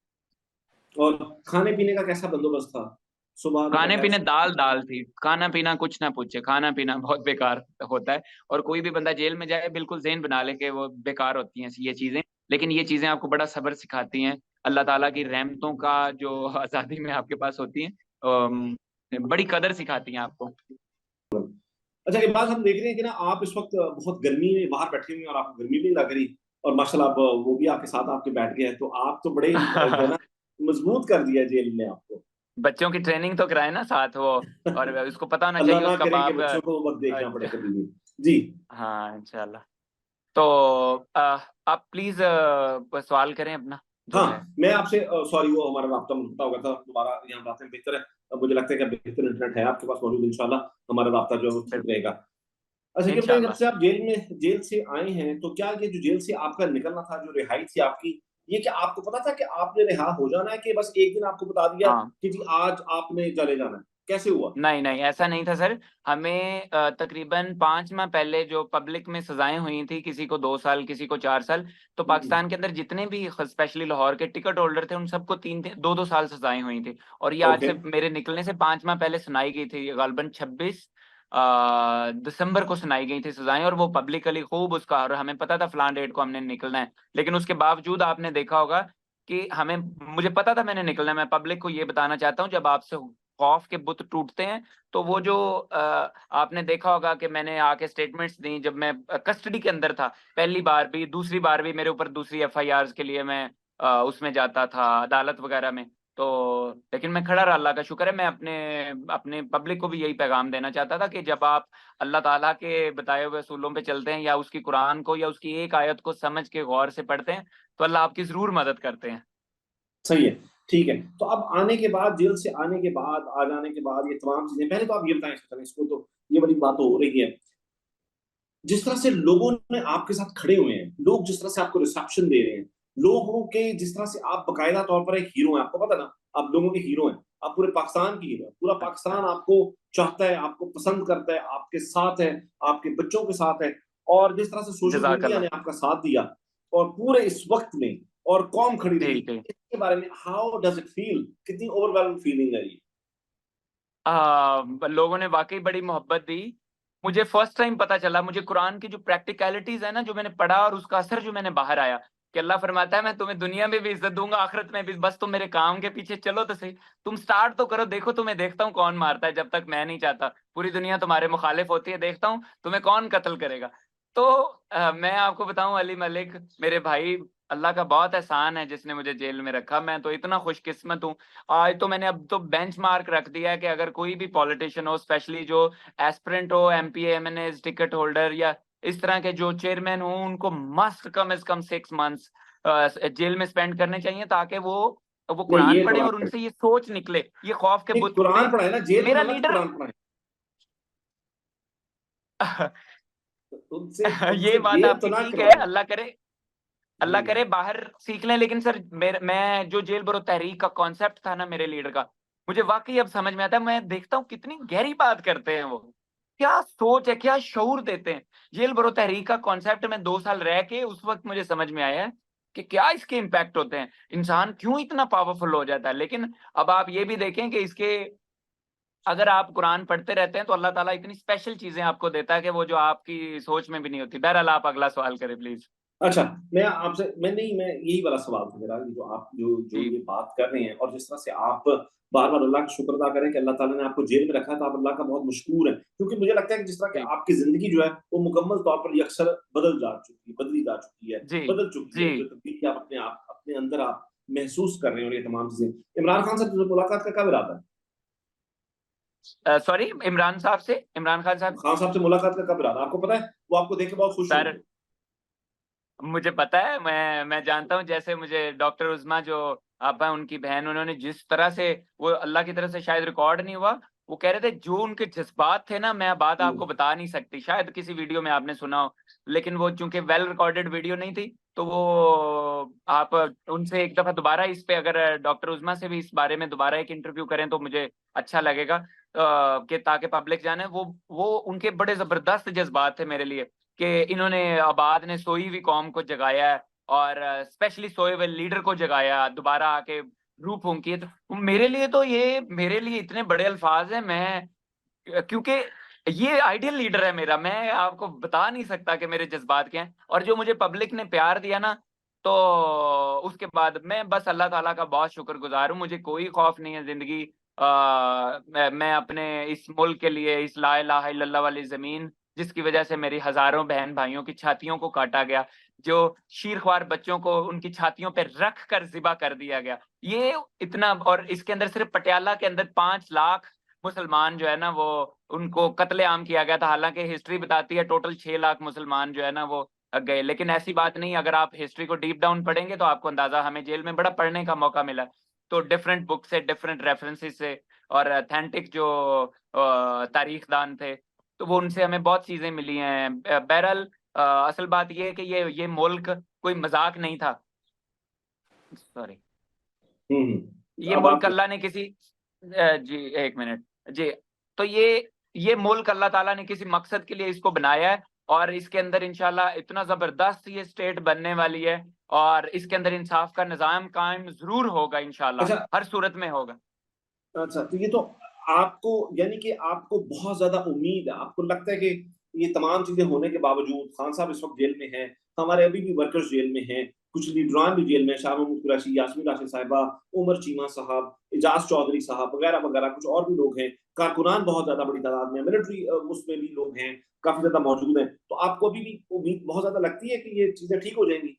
और खाने पीने का कैसा बंदोबस्त था? सुबह खाने दोपहर पीने शाम? दाल दाल थी, खाना पीना कुछ ना पूछे, खाना पीना बहुत बेकार होता है। और कोई भी बंदा जेल में जाए बिल्कुल ज़हन बना ले कि वो बेकार होती हैं ये चीजें, लेकिन ये चीजें आपको बड़ा सब्र सिखाती हैं। अल्लाह ताला की रहमतों का जो आज़ादी में आपके पास होती हैं, बड़ी कदर सिखाती हैं आपको। अच्छा, एक बात हम देख रहे हैं कि ना आप इस वक्त बहुत गर्मी में बाहर बैठे हुए हैं और आपको गर्मी भी लग रही और माशाल्लाह आप वो भी आपके साथ आपके बैठ गए हैं, तो आप तो बड़े जो है ना मजबूत कर दिया जेल ने आपको। बच्चों की ट्रेनिंग तो कराए ना साथ वो, और उसको पता होना अल्लाह चाहिए ना उसका करे कि बाप। बच्चों को वक्त देखना पड़े कभी भी। जी हाँ इंशाल्लाह। तो आप प्लीज सवाल करें अपना जो है। हाँ, मैं आपसे सॉरी वो हमारा राब्ता टूटा हो गया था, दोबारा यहाँ बातें बेहतर है। अब मुझे लगता है कि बेहतर इंटरनेट है आपके पास मौजूद, इंशाल्लाह हमारा राब्ता जो है ठीक रहेगा। अच्छा, ये बताइए, जब इंशाल्लाह। से आप जेल से आए हैं तो क्या ये जो जेल से आपका निकलना था, जो रिहाई थी आपकी, ये क्या आपको पता था कि आपने रिहा हो जाना है कि बस एक दिन आपको बता दिया हाँ कि जी आज आपने चले जाना है? कैसे हुआ? नहीं नहीं ऐसा नहीं था सर। हमें तकरीबन 5 माह पहले जो पब्लिक में सजाएं हुई थी, किसी को 2 साल किसी को 4 साल, तो पाकिस्तान के अंदर जितने भी स्पेशली लाहौर के टिकट होल्डर थे उन सबको 3-2 साल सजाएं हुई थी। और ये आज ओके। से मेरे निकलने से 5 माह पहले सुनाई गई थी, गालबन 26 दिसंबर को सुनाई गई थी सजाएं, और वो पब्लिकली खूब उसका, और हमें पता था फलान डेट को हमने निकलना है। लेकिन उसके बावजूद आपने देखा होगा कि हमें, मुझे पता था मैंने निकलना है। मैं पब्लिक को ये बताना चाहता हूँ, जब आपसे खौफ के बुत टूटते हैं तो वो जो आपने देखा होगा कि मैंने आके स्टेटमेंट्स दी जब मैं कस्टडी के अंदर था, पहली बार भी दूसरी बार भी मेरे ऊपर दूसरी एफआईआर के लिए मैं उसमें जाता था अदालत वगैरह में। तो लेकिन मैं खड़ा रहा, अल्लाह का शुक्र है। मैं अपने अपने पब्लिक को भी यही पैगाम देना चाहता था कि जब आप अल्लाह ताला के बताए हुए असूलों पे चलते हैं या उसकी कुरान को या उसकी एक आयत को समझ के गौर से पढ़ते हैं तो अल्लाह आपकी जरूर मदद करते हैं। सही है, ठीक है। तो अब आने के बाद, जेल से आने के बाद, आ जाने के बाद ये तमाम चीजें, पहले तो आप ये बताएं इसको, तो ये बड़ी बात तो हो रही है, जिस तरह से लोगों ने आपके साथ खड़े हुए हैं, लोग जिस तरह से आपको रिसेप्शन दे रहे हैं, लोगों के जिस तरह से आप बकायदा तौर पर एक हीरो हैं, आपको पता ना, आप लोगों के हीरो हैं, आप पूरे पाकिस्तान की हीरो हैं, पूरा पाकिस्तान आपको चाहता है, आपको पसंद करता है, आपके साथ है, आपके बच्चों के साथ है, और जिस तरह से सोशल मीडिया ने आपका साथ दिया और पूरे इस वक्त में और कौम खड़ी रही, इसके बारे में हाउ डज इट फील? कितनी ओवरवेलमिंग फीलिंग है ये? लोगों ने वाकई बड़ी मोहब्बत दी। मुझे फर्स्ट टाइम पता चला, मुझे कुरान की जो प्रैक्टिकलिटीज है ना, जो मैंने पढ़ा और उसका असर जो मैंने बाहर आया, कि अल्लाह फरमाता है मैं तुम्हें दुनिया में भी इज्जत दूंगा आखिरत में भी, बस तुम मेरे काम के पीछे चलो तो सही। तुम स्टार्ट तो करो, देखो तुम्हें देखता हूँ कौन मारता है, जब तक मैं नहीं चाहता। पूरी दुनिया तुम्हारे मुखालिफ होती है, देखता हूँ तुम्हें कौन कत्ल करेगा। तो मैं आपको बताऊं अली मलिक मेरे भाई, अल्लाह का बहुत एहसान है जिसने मुझे जेल में रखा। मैं तो इतना खुशकिस्मत हूँ। आज तो मैंने अब तो बेंचमार्क रख दिया है कि अगर कोई भी पॉलिटिशियन हो, स्पेशली जो एस्पिरेंट हो, एमपी एमएनए टिकट होल्डर या इस तरह के जो चेयरमैन हो, उनको मस्ट कम से कम 6 मंथ्स जेल में स्पेंड करने चाहिए, ताकि वो नहीं, कुरान ये तो पढ़े बात और है। उनसे ये सोच निकले, ये खौफ के नहीं, बुत टूटे। कुरान पढ़ाए ना, जेल में मेरा अलग लीडर कुरान पढ़ाए। उनसे ये उनसे बात जेल तो आपकी ना ठीक है, करवाए। अल्लाह करे बाहर सीख लें। लेकिन सर मैं जो जेल भरो तहरीक का कॉन्सेप्ट था ना मेरे लीडर का, मुझे वाकई अब समझ में आता है। मैं देखता हूँ कितनी गहरी बात करते हैं वो, क्या सोच है, क्या शऊर देते हैं। जेल भरो तहरीक का कॉन्सेप्ट में 2 साल रह के उस वक्त मुझे समझ में आया है कि क्या इसके इम्पैक्ट होते हैं, इंसान क्यों इतना पावरफुल हो जाता है। लेकिन अब आप ये भी देखें कि इसके अगर आप कुरान पढ़ते रहते हैं तो अल्लाह ताला इतनी स्पेशल चीजें आपको देता है कि वो जो आपकी सोच में भी नहीं होती। बहरहाल आप अगला सवाल करें प्लीज। अच्छा, मैं यही वाला सवाल था मेरा, ये जो आप जो जी ये बात कर रहे हैं और जिस तरह से आप बार-बार अल्लाह का शुक्र अदा करें कि अल्लाह ताला ने आपको जेल में रखा है, तो आप अल्लाह का बहुत मशकूर हैं। क्योंकि मुझे लगता है कि जिस तरह जी की आपकी ज़िंदगी जो है, वो मुकम्मल तौर पर यकसर बदली जा चुकी है, जी बदल चुकी जी। है। जो तब्दीली आप अपने अंदर आप महसूस कर रहे हैं और ये तमाम चीज़ें। इमरान खान साहब से मुलाकात का कब इरादा है? सॉरी, इमरान साहब से, इमरान खान साहब। खान साहब से मुलाकात का कब इरादा है? आपको पता है? वो आपको देख के बहुत खुश सर, होंगे। मुझे पता है, मैं जानता हूँ। जैसे मुझे डॉक्टर उज़्मा जो आपा है, उनकी बहन, उन्होंने जिस तरह से, वो अल्लाह की तरफ से शायद रिकॉर्ड नहीं हुआ, वो कह रहे थे जो उनके जज्बात थे ना, मैं बात हुँ, आपको बता नहीं सकती, शायद किसी वीडियो में आपने सुना हो, लेकिन वो चूंकि वेल रिकॉर्डेड वीडियो नहीं थी, तो वो आप उनसे एक दफा दोबारा इस पे, अगर डॉक्टर उज़्मा से भी इस बारे में दोबारा एक इंटरव्यू करें तो मुझे अच्छा लगेगा, कि ताकि पब्लिक जाने। वो उनके बड़े जबरदस्त जज्बात थे मेरे लिए, कि इन्होंने, आबाद ने सोई हुई कौम को जगाया है और स्पेशली सोए हुए लीडर को जगाया, दोबारा आके रूह फूंकी है। तो मेरे लिए इतने बड़े अल्फाज हैं। मैं, क्योंकि ये आइडियल लीडर है मेरा, मैं आपको बता नहीं सकता कि मेरे जज्बात क्या हैं। और जो मुझे पब्लिक ने प्यार दिया ना, तो उसके बाद मैं बस अल्लाह ताला का बहुत शुक्रगुजार हूँ। मुझे कोई खौफ नहीं है जिंदगी। मैं अपने इस मुल्क के लिए, इस ला इलाहा इल्लल्लाह वाली जमीन, जिसकी वजह से मेरी हजारों बहन भाइयों की छातियों को काटा गया, जो शीरख्वार बच्चों को उनकी छातियों पर रख कर जिबा कर दिया गया, ये इतना, और इसके अंदर सिर्फ पटियाला के अंदर 5 लाख मुसलमान जो है ना, वो उनको कत्लेआम किया गया था। हालांकि हिस्ट्री बताती है टोटल 6 लाख मुसलमान जो है ना वो गए, लेकिन ऐसी बात नहीं। अगर आप हिस्ट्री को डीप डाउन पढ़ेंगे तो आपको अंदाजा, हमें जेल में बड़ा पढ़ने का मौका मिला, तो डिफरेंट बुक से, डिफरेंट रेफरेंसेस से, और ऑथेंटिक जो तारीखदान थे, तो वो उनसे हमें बहुत चीजें मिली हैं। बहरहाल, असल बात ये है कि ये मुल्क कोई मजाक नहीं था। सॉरी, हुँ, हुँ। ये अब मुल्क आप अल्लाह ने किसी, जी एक मिनट जी, तो ये मुल्क अल्लाह ताला ने किसी मकसद के लिए इसको बनाया है, और इसके अंदर इंशाल्लाह इतना जबरदस्त ये स्टेट बनने वाली है, और इसके अंदर इंसाफ का निजाम कायम जरूर होगा इंशाल्लाह, अच्छा हर सूरत में होगा। अच्छा, तो ये तो आपको, यानी कि आपको बहुत ज़्यादा उम्मीद है, आपको लगता है कि ये तमाम चीज़ें होने के बावजूद खान साहब इस वक़्त जेल में हैं, हमारे अभी भी वर्कर्स जेल में हैं, कुछ लीडरान भी जेल में हैं, शाह महमूद कुरैशी, यास्मीन राशिद साहिबा, उमर चीमा साहब, एजाज़ चौधरी साहब वगैरह-वगैरह, कुछ और भी लोग हैं, कारकुनान बहुत ज़्यादा बड़ी तादाद में, मिलिट्री उसमें भी लोग हैं, काफ़ी ज़्यादा मौजूद हैं। तो आपको अभी भी उम्मीद बहुत ज़्यादा लगती है कि ये चीज़ें ठीक हो जाएँगी?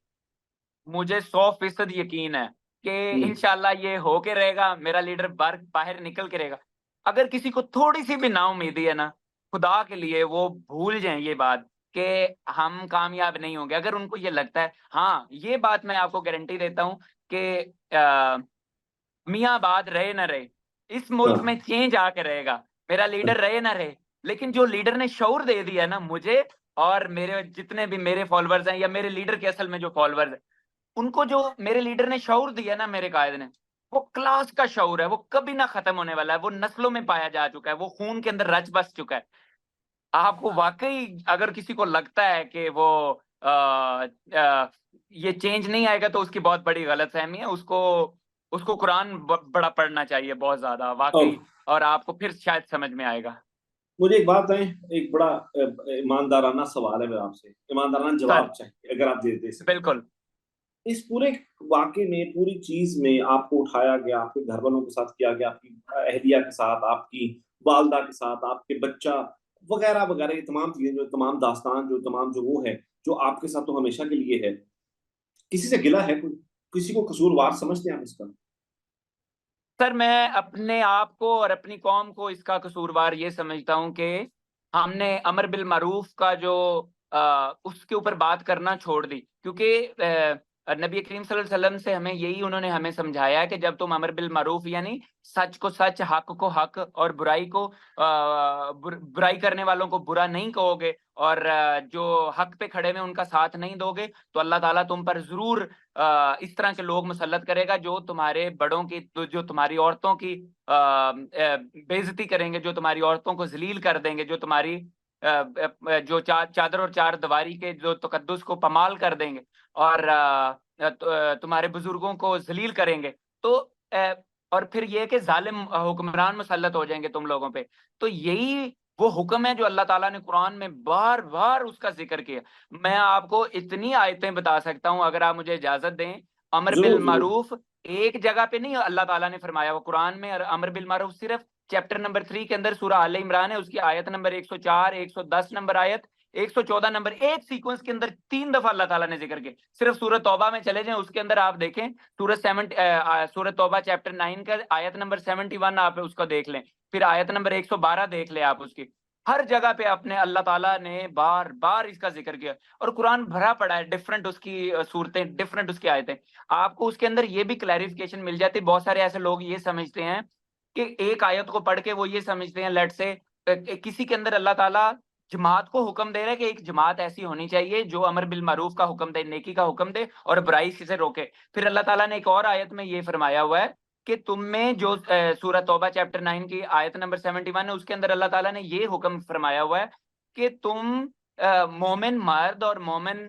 मुझे 100% यकीन है कि हुँ, इंशाल्लाह ये होके रहेगा, मेरा लीडर बाहर निकल के रहेगा। अगर किसी को थोड़ी सी भी नाउम्मीदी है ना, खुदा के लिए वो भूल जाएं ये बात कि हम कामयाब नहीं होंगे। अगर उनको ये लगता है, हाँ, ये बात मैं आपको गारंटी देता हूँ कि मियाँ आबाद रहे ना रहे, इस मुल्क हाँ, में चेंज आके रहेगा, मेरा लीडर रहे ना रहे, लेकिन जो लीडर ने शऊर दे दिया ना मुझे, और मेरे जितने भी मेरे फॉलोअर्स हैं, या मेरे लीडर के असल में जो फॉलोअर्स हैं, उनको जो मेरे लीडर ने शऊर दिया ना, मेरे कायद ने, वो क्लास का शऊर है, वो कभी ना खत्म होने वाला है, वो नस्लों में पाया जा चुका है, वो खून के अंदर रच बस चुका है। आपको वाकई अगर किसी को लगता है कि वो ये चेंज नहीं आएगा, तो उसकी बहुत बड़ी गलतफहमी है। उसको उसको कुरान बड़ा पढ़ना चाहिए, बहुत ज्यादा वाकई, अब और आपको फिर शायद समझ में आएगा। मुझे एक बात बताएँ, एक बड़ा ईमानदाराना सवाल है मेरा आपसे, ईमानदाराना सर, जवाब चाहिए, अगर आप दे सकें। बिल्कुल। इस पूरे वाक़ये में, पूरी चीज़ में आपको उठाया गया, आपके घरवालों के साथ किया गया, आपकी अहलिया के साथ, आपकी वालिदा के साथ, आपके बच्चा वग़ैरह-वग़ैरह, ये तमाम चीज़ें, जो तमाम दास्तान, जो तमाम जो वो है, जो आपके साथ तो हमेशा के लिए है। किसी से गिला है कोई? किसी को कसूरवार समझते हैं आप इसका? सर, मैं अपने आप को और अपनी कौम को इसका कसूरवार ये समझता हूँ कि हमने अमर बिल मारूफ का जो उसके ऊपर बात करना छोड़ दी, क्योंकि नबी करीम सल्लल्लाहु अलैहि वसल्लम से उन्होंने हमें समझाया है कि जब तुम अमर बिल मारूफ, यानी सच को सच, हक को हक, और बुराई को बुराई करने वालों को बुरा नहीं कहोगे, और जो हक पे खड़े में उनका साथ नहीं दोगे, तो अल्लाह ताला तुम पर जरूर इस तरह के लोग मुसल्लत करेगा, जो तुम्हारे बड़ों की, जो तुम्हारी औरतों की बेइज्जती करेंगे, जो तुम्हारी औरतों को जलील कर देंगे, जो तुम्हारी जो चादर और चार दीवारी के जो तकद्दुस को पमाल कर देंगे, और तुम्हारे बुजुर्गों को जलील करेंगे, तो और फिर ये कि जालिम हुक्मरान मुसल्लत हो जाएंगे तुम लोगों पे। तो यही वो हुक्म है जो अल्लाह ताला ने कुरान में बार बार उसका जिक्र किया। मैं आपको इतनी आयतें बता सकता हूँ, अगर आप मुझे इजाजत दें। अमर बिल मारूफ एक जगह पे नहीं अल्लाह ताला ने फरमाया वो कुरान में, और अमर बिल मारूफ सिर्फ चैप्टर नंबर 3 के अंदर सूरह आले इमरान है, उसकी आयत नंबर 104, 110 नंबर आयत, 114 नंबर, एक सीक्वेंस के अंदर 3 दफा अल्लाह ताला ने जिक्र किया। सिर्फ सूरह तौबा में चले जाएं, उसके अंदर आप देखें, सूरह तौबा चैप्टर 9 का आयत नंबर 71 आप उसको देख लें, फिर आयत नंबर 112 देख लें आप उसकी। हर जगह पे अपने अल्लाह ताला ने बार बार इसका जिक्र किया, और कुरान भरा पड़ा है डिफरेंट उसकी सूरतें, डिफरेंट उसकी आयतें। आपको उसके अंदर ये भी क्लैरिफिकेशन मिल जाती है। बहुत सारे ऐसे लोग ये समझते हैं कि एक आयत को पढ़ के वो ये समझते हैं, लेट से किसी के अंदर अल्लाह ताला जमात को हुक्म दे रहा है कि एक जमात ऐसी होनी चाहिए जो अमर बिल मारूफ का हुक्म दे, नेकी का हुक्म दे और बुराई से रोके। फिर अल्लाह ताला ने एक और आयत में ये फरमाया हुआ है कि तुम में जो सूरह तौबा चैप्टर 9 की आयत नंबर 71 है, उसके अंदर अल्लाह ताला ने ये हुक्म फरमाया हुआ है कि तुम मोमिन मर्द और मोमिन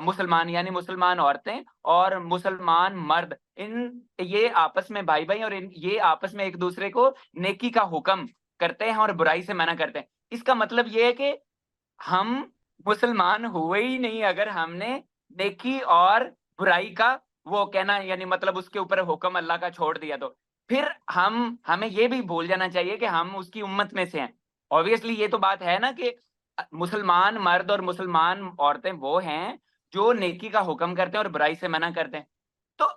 मुसलमान, यानी मुसलमान औरतें और मुसलमान मर्द, इन ये आपस में भाई भाई, और ये आपस में एक दूसरे को नेकी का हुक्म करते हैं और बुराई से मना करते हैं। इसका मतलब ये है कि हम मुसलमान हुए ही नहीं अगर हमने नेकी और बुराई का वो कहना, यानी मतलब उसके ऊपर हुक्म अल्लाह का छोड़ दिया। तो फिर हमें ये भी भूल जाना चाहिए कि हम उसकी उम्मत में से हैं। ऑब्वियसली ये तो बात है ना कि मुसलमान मर्द और मुसलमान औरतें वो हैं जो नेकी का हुक्म करते हैं और बुराई से मना करते हैं। तो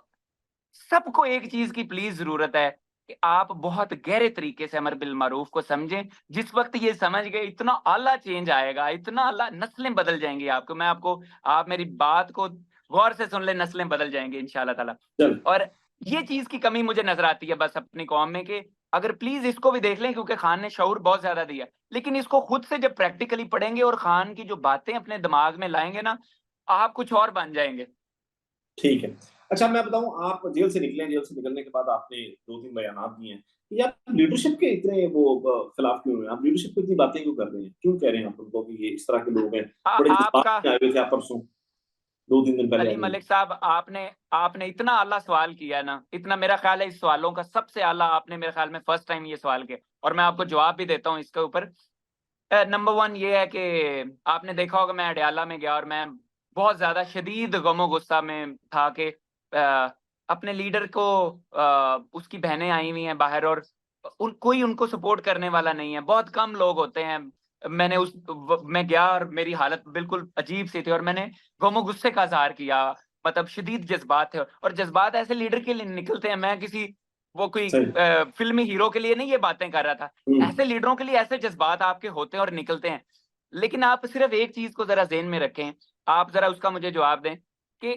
सबको एक चीज की प्लीज जरूरत है कि आप बहुत गहरे तरीके से अमर बिल मारूफ को समझें। जिस वक्त ये समझ गए, इतना आला चेंज आएगा, इतना आला, नस्लें बदल जाएंगी। आप मेरी बात को गौर से सुन ले, नस्लें बदल जाएंगी इंशाल्लाह ताला। और ये चीज की कमी मुझे नजर आती है बस अपनी कौम में, कि अगर प्लीज इसको भी देख लें, क्योंकि खान ने शऊर बहुत ज्यादा दिया, लेकिन इसको खुद से जब प्रैक्टिकली पढ़ेंगे और खान की जो बातें अपने दिमाग में लाएंगे ना, आप कुछ और बन जाएंगे। ठीक है। अच्छा, मैं बताऊं, आप जेल से निकले, जेल से निकलने के बाद आपने 2-3 बयानात दिए हैं कि आप लीडरशिप के इतने खिलाफ क्यों हैं? आप लीडरशिप को इतनी बातें क्यों कर रहे हैं? क्यों कह रहे हैं आप उनको कि ये इस तरह के लोग हैं? बड़े जज्बात में आए हुए थे आप परसों, 2-3 दिन पहले। अली मलिक साहब, आपने इतना आला सवाल किया ना, इतना, मेरा ख्याल है इस सवालों का सबसे आला आपने मेरे ख्याल में फर्स्ट टाइम ये सवाल किया, और मैं आपको जवाब भी देता हूँ इसके ऊपर। नंबर 1 ये है कि आपने देखा होगा मैं अडयाला में गया और मैं बहुत ज्यादा शदीद गमो गुस्सा में था कि अपने लीडर को उसकी बहनें आई हुई हैं बाहर, और कोई उनको सपोर्ट करने वाला नहीं है, बहुत कम लोग होते हैं। मैं गया और मेरी हालत बिल्कुल अजीब सी थी, और मैंने गमो गुस्से का इजहार किया, मतलब शदीद जज्बात थे, और जज्बात ऐसे लीडर के लिए निकलते हैं। मैं किसी वो कोई फिल्मी हीरो के लिए नहीं ये बातें कर रहा था, ऐसे लीडरों के लिए ऐसे जज्बात आपके होते हैं और निकलते हैं। लेकिन आप सिर्फ एक चीज को जरा जेहन में रखें, आप जरा उसका मुझे जवाब दें कि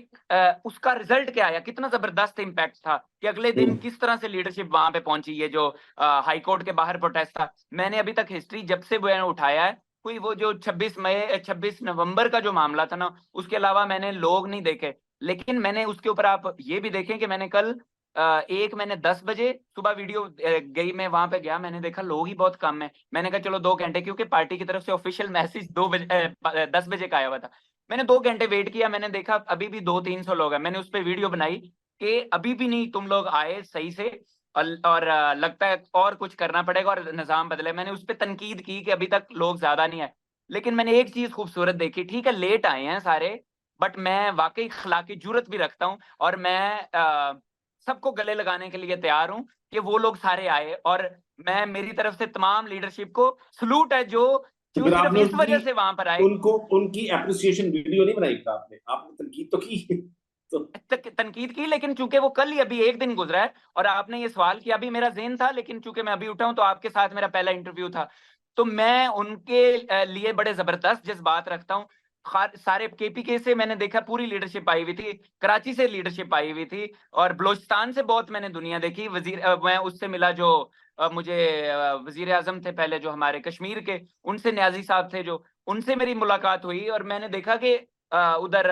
उसका रिजल्ट क्या आया, कितना जबरदस्त इम्पैक्ट था, कि अगले दिन किस तरह से लीडरशिप वहां पे पहुंची। ये जो हाई कोर्ट के बाहर प्रोटेस्ट था, मैंने अभी तक हिस्ट्री जब से वो उठाया है, कोई वो जो 26 नवंबर का जो मामला था ना, उसके अलावा मैंने लोग नहीं देखे। लेकिन मैंने उसके ऊपर आप ये भी देखें कि मैंने कल मैंने 10 बजे सुबह वीडियो गई, मैं वहां पे गया, मैंने देखा लोग ही बहुत कम है। मैंने कहा चलो 2 घंटे, क्योंकि पार्टी की तरफ से ऑफिशियल मैसेज 10 बजे का आया हुआ था। मैंने 2 घंटे वेट किया, मैंने देखा अभी भी 200-300 लोग हैं। मैंने उस पर वीडियो बनाई कि अभी भी नहीं तुम लोग आए सही से, और लगता है और कुछ करना पड़ेगा और निजाम बदले। मैंने उस पर तनकीद की कि अभी तक लोग ज्यादा नहीं आए। लेकिन मैंने एक चीज खूबसूरत देखी, ठीक है लेट आए हैं सारे, बट मैं वाकई अखलाकी जुर्रत भी रखता हूँ, और मैं सबको गले लगाने के लिए तैयार हूँ कि वो लोग सारे आए। और मैं, मेरी तरफ से तमाम लीडरशिप को सलूट है जो सिर्फ इस वजह से वहां पर आए। उनकी एप्रिसिएशन वीडियो नहीं बनाई था आपने तनकीद तो की तो तनकीद की, लेकिन चूंकि वो कल ही अभी एक दिन गुजरा है और आपने ये सवाल किया, अभी मेरा ज़हन था, लेकिन चूंकि मैं अभी उठा हूं तो आपके साथ मेरा पहला इंटरव्यू था, तो मैं उनके लिए बड़े जबरदस्त जज्बात रखता हूँ। सारे केपीके से मैंने देखा पूरी लीडरशिप आई हुई थी, कराची से लीडरशिप आई हुई थी, और बलोचिस्तान से बहुत मैंने दुनिया देखी। मैं उससे मिला जो मुझे वजीर आजम थे पहले जो हमारे कश्मीर के, उनसे न्याजी साहब थे, जो उनसे मेरी मुलाकात हुई, और मैंने देखा कि उधर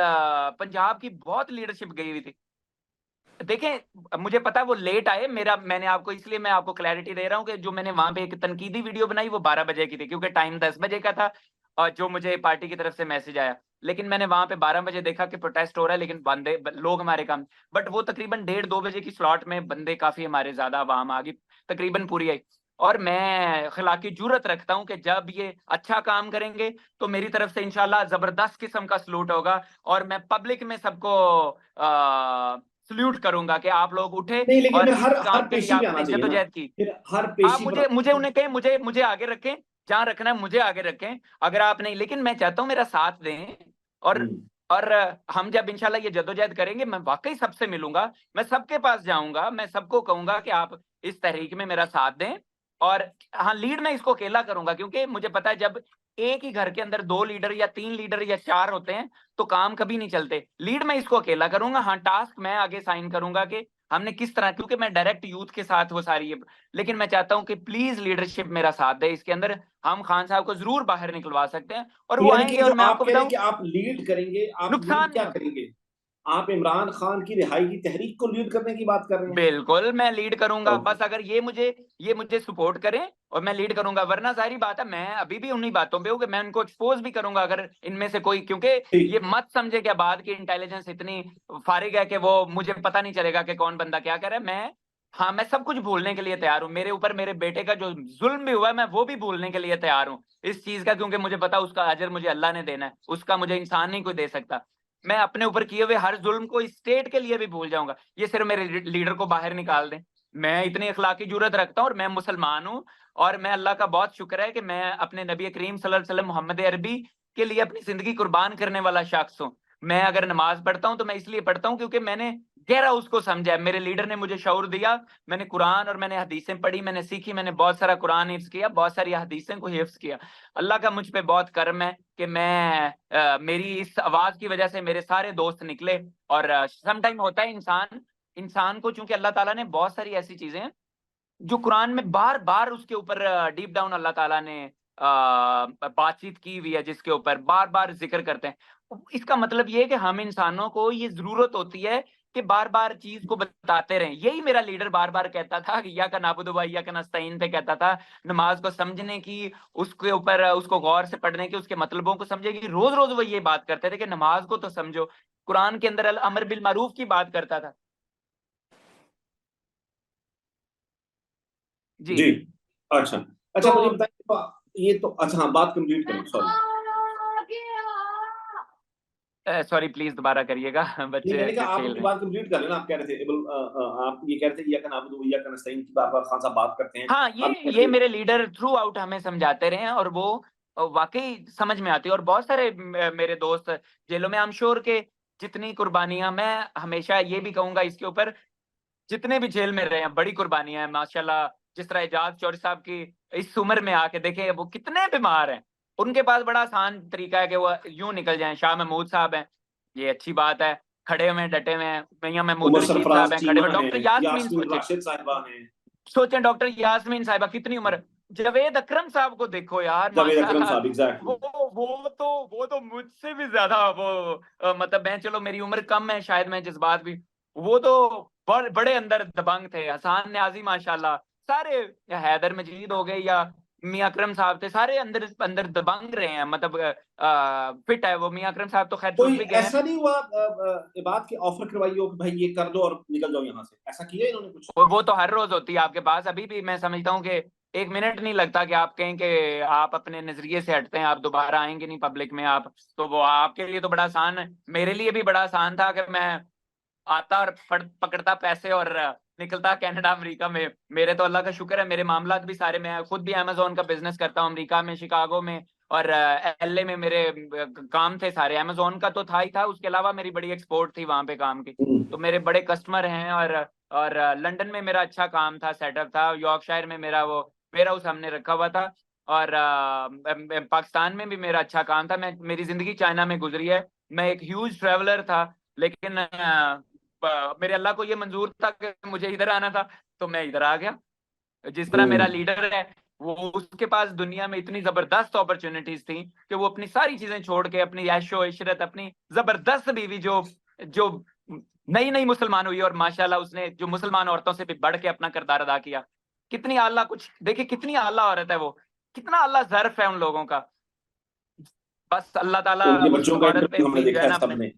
पंजाब की बहुत लीडरशिप गई हुई थी। देखें, मुझे पता वो लेट आए, मैंने आपको, इसलिए मैं आपको क्लैरिटी दे रहा हूँ कि जो मैंने वहां पे एक तनकीदी वीडियो बनाई वो 12 बजे की थी, क्योंकि टाइम 10 बजे का था, और जो मुझे पार्टी की तरफ से मैसेज आया। लेकिन मैंने वहां पे 12 बजे देखा कि प्रोटेस्ट हो रहा है, लेकिन बंदे लोग हमारे कम, बट वो तकरीबन 1:30-2 बजे की स्लॉट में बंदे काफी हमारे ज्यादा आवाम आ गई, तकरीबन पूरी आई। और मैं खिलाकी जुर्रत रखता हूं कि जब ये अच्छा काम करेंगे तो मेरी तरफ से इंशाल्लाह जबरदस्त किस्म का सलूट होगा, और मैं पब्लिक में सबको सल्यूट करूंगा कि आप लोग उठे नहीं, लेकिन और फिर इस हर काम के लिए पेशी पे आना आपने चाहिए ना, जद्दोजहद की। फिर हर आप पेशी मुझे पर। मुझे उन्हें कहें, मुझे आगे रखें, जहां रखना है मुझे आगे रखें, अगर आप नहीं, लेकिन मैं चाहता हूं मेरा साथ दें। और और हम जब इंशाल्लाह ये जद्दोजहद करेंगे, मैं वाकई सबसे मिलूंगा, मैं सबके पास जाऊंगा, मैं सबको कहूंगा कि आप इस तहरीक में मेरा साथ दें। और हाँ, लीड मैं इसको अकेला करूंगा, क्योंकि मुझे पता है जब एक ही घर के अंदर 2 लीडर या 3 लीडर या 4 होते हैं तो काम कभी नहीं चलते। लीड मैं इसको अकेला करूंगा। हाँ, टास्क मैं आगे साइन करूंगा कि हमने किस तरह, क्योंकि मैं डायरेक्ट यूथ के साथ वो सारी है, लेकिन मैं चाहता हूं कि प्लीज लीडरशिप मेरा साथ दे इसके अंदर। हम खान साहब को जरूर बाहर निकलवा सकते हैं और वो यानी कि आएंगे, जो और मैं आप आपको कह रहे हैं बताऊं कि आप लीड करेंगे, आप नुकसान लीड क्या नहीं। करेंगे? आप इमरान खान की रिहाई की तहरीक को लीड करने की बात कर रहे हैं? बिल्कुल मैं लीड करूंगा, ओके। बस अगर ये मुझे सपोर्ट करें और मैं लीड करूंगा, वरना जाहिर बात है मैं अभी भी उन्हीं बातों पे हूँ कि मैं उनको एक्सपोज भी करूंगा अगर इनमें से कोई, क्योंकि ठीक। ये मत समझे कि बाद की इंटेलिजेंस इतनी फारिग है कि वो मुझे पता नहीं चलेगा कि कौन बंदा क्या कर रहा है। मैं सब कुछ भूलने के लिए तैयार हूँ। मेरे ऊपर मेरे बेटे का जो जुल्म भी हुआ है, मैं वो भी भूलने के लिए तैयार हूँ इस चीज का, क्योंकि मुझे पता उसका अजर मुझे अल्लाह ने देना है, उसका मुझे इंसान नहीं कोई दे सकता। मैं अपने ऊपर किए हुए हर जुल्म को इस स्टेट के लिए भी भूल जाऊंगा, ये सिर्फ मेरे लीडर को बाहर निकाल दें। मैं इतनी अखलाकी जुर्रत रखता हूँ और मैं मुसलमान हूँ, और मैं अल्लाह का बहुत शुक्र है कि मैं अपने नबी करीम सल्लल्लाहु अलैहि वसल्लम मोहम्मद अरबी के लिए अपनी जिंदगी कुर्बान करने वाला शख्स हूँ। मैं अगर नमाज पढ़ता हूँ तो मैं इसलिए पढ़ता हूँ क्योंकि मैंने गहरा उसको समझा है, मेरे लीडर ने मुझे शऊर दिया। मैंने कुरान और मैंने हदीसें पढ़ी, मैंने सीखी, मैंने बहुत सारा कुरान हिफ्ज किया, बहुत सारी हदीसें को हिफ्ज किया। अल्लाह का मुझ पे बहुत करम है कि मेरी इस आवाज की वजह से मेरे सारे दोस्त निकले। और सम टाइम होता है इंसान को, चूंकि अल्लाह ताला ने बहुत सारी ऐसी चीजें हैं जो कुरान में बार बार उसके ऊपर डीप डाउन अल्लाह ताला ने बातचीत की हुई है, जिसके ऊपर बार बार जिक्र करते हैं। इसका मतलब ये है कि हम इंसानों को ये जरूरत होती है कि बार बार चीज को बताते रहें। यही मेरा लीडर बार बार कहता था कि या का नाबुदु व इय्याका नस्तईन पे कहता था, नमाज को समझने की, उसके ऊपर उसको गौर से पढ़ने की, उसके मतलबों को समझे की। रोज रोज वो ये बात करते थे कि नमाज को तो समझो। कुरान के अंदर अल अमर बिल मारूफ की बात करता था। जी। जी। अच्छा अच्छा, तो मुझे बताइए, ये तो अच्छा, हाँ, बात कंप्लीट करें, सॉरी। सॉरी, प्लीज दोबारा करिएगा, नहीं, बच्चे मैंने कहा आप खेल अपनी रहे हैं। बात कंप्लीट कर लेना। आप कह रहे थे आप ये कह रहे थे कि इय्याका नअबुदु व इय्याका नस्तईन की बार बार खान साहब बात करते हैं। हाँ, अब ये मेरे लीडर थ्रू आउट हमें समझाते रहे हैं, और वो वाकई समझ में आती है। और बहुत सारे मेरे दोस्त जेलों में, आई एम श्योर के जितनी कुर्बानियां, मैं हमेशा ये भी कहूंगा इसके ऊपर, जितने भी जेल में रहे हैं बड़ी कुर्बानियां हैं माशाल्लाह। जिस तरह एजाज चौधरी साहब की इस उम्र में आके देखें वो कितने बीमार हैं, उनके पास बड़ा आसान तरीका है कि वो यूं निकल जाएं। शाह महमूद साहब हैं, ये अच्छी बात है, खड़े हुए हैं, डटे हुए हैं। मियां महमूद उमर रशीद सरफराज साहब हैं, खड़े चीमा हुए। डॉक्टर हैं, यास्मीन, यास्मीन राशिद साहिबा हैं, सोचें डॉक्टर यास्मीन साहिबा कितनी उम्र। जवेद अकरम साहब को देखो यार, जावेद अकरम माशाल्लाह, साहब, एग्जैक्टली। वो तो मुझसे भी ज्यादा वो मतलब मैं, चलो मेरी उम्र कम है शायद, मैं जज्बात भी, वो तो बड़े अंदर दबंग थे। हसान न्याजी माशाल्लाह, सारे, या हैदर मजीद हो गए या मियां अकरम साहब थे, सारे अंदर अंदर दबंग रहे हैं, मतलब फिट है वो। मियां अकरम साहब तो खैर छुट कोई भी गए हैं। ऐसा नहीं हुआ इबाद की ऑफर करवाई हो कि भाई ये कर दो और निकल जाओ यहाँ से? ऐसा किया इन्होंने कुछ? वो तो हर रोज होती है आपके पास। अभी भी मैं समझता हूँ कि 1 मिनट नहीं लगता कि आप कहें कि आप अपने नजरिए से हटते हैं, आप दोबारा आएंगे नहीं पब्लिक में। आप तो वो आपके लिए तो बड़ा आसान है, मेरे लिए भी बड़ा आसान था कि मैं आता और पकड़ता पैसे और निकलता कनाडा अमेरिका में। मेरे तो अल्लाह का शुक्र है, मेरे मामलात भी सारे, मैं खुद भी अमेजोन का बिजनेस करता हूँ अमेरिका में, शिकागो में और एलए में। मेरे काम थे सारे, अमेजोन का तो था ही था, उसके अलावा मेरी बड़ी एक्सपोर्ट थी वहां पे काम की। तो मेरे बड़े कस्टमर हैं। और लंदन में मेरा अच्छा काम था, सेटअप था। यॉर्कशायर में मेरा वो वेयर हाउस हमने रखा हुआ था। और पाकिस्तान में भी मेरा अच्छा काम था। मेरी जिंदगी चाइना में गुजरी है। मैं एक ह्यूज ट्रैवलर था, लेकिन मेरे अल्लाह को ये मंजूर था कि मुझे इधर आना था, तो मैं इधर आ गया। जिस तरह मेरा लीडर है, वो उसके पास दुनिया में इतनी जबरदस्त अपॉर्चुनिटीज थी कि वो अपनी सारी चीजें छोड़ के, अपनी ऐशो इशरत, अपनी जबरदस्त बीवी जो जो नई नई मुसलमान हुई, और माशाल्लाह उसने जो मुसलमान औरतों से भी बढ़ के अपना किरदार अदा किया। कितनी आला, कुछ देखिए कितनी आला औरत है वो, कितना आला ज़र्फ है उन लोगों का। बस अल्लाह ताला उनके उस बच्चों का औरत पे इंटरव्यू हमने जो देखा है है ना अपने, सबने,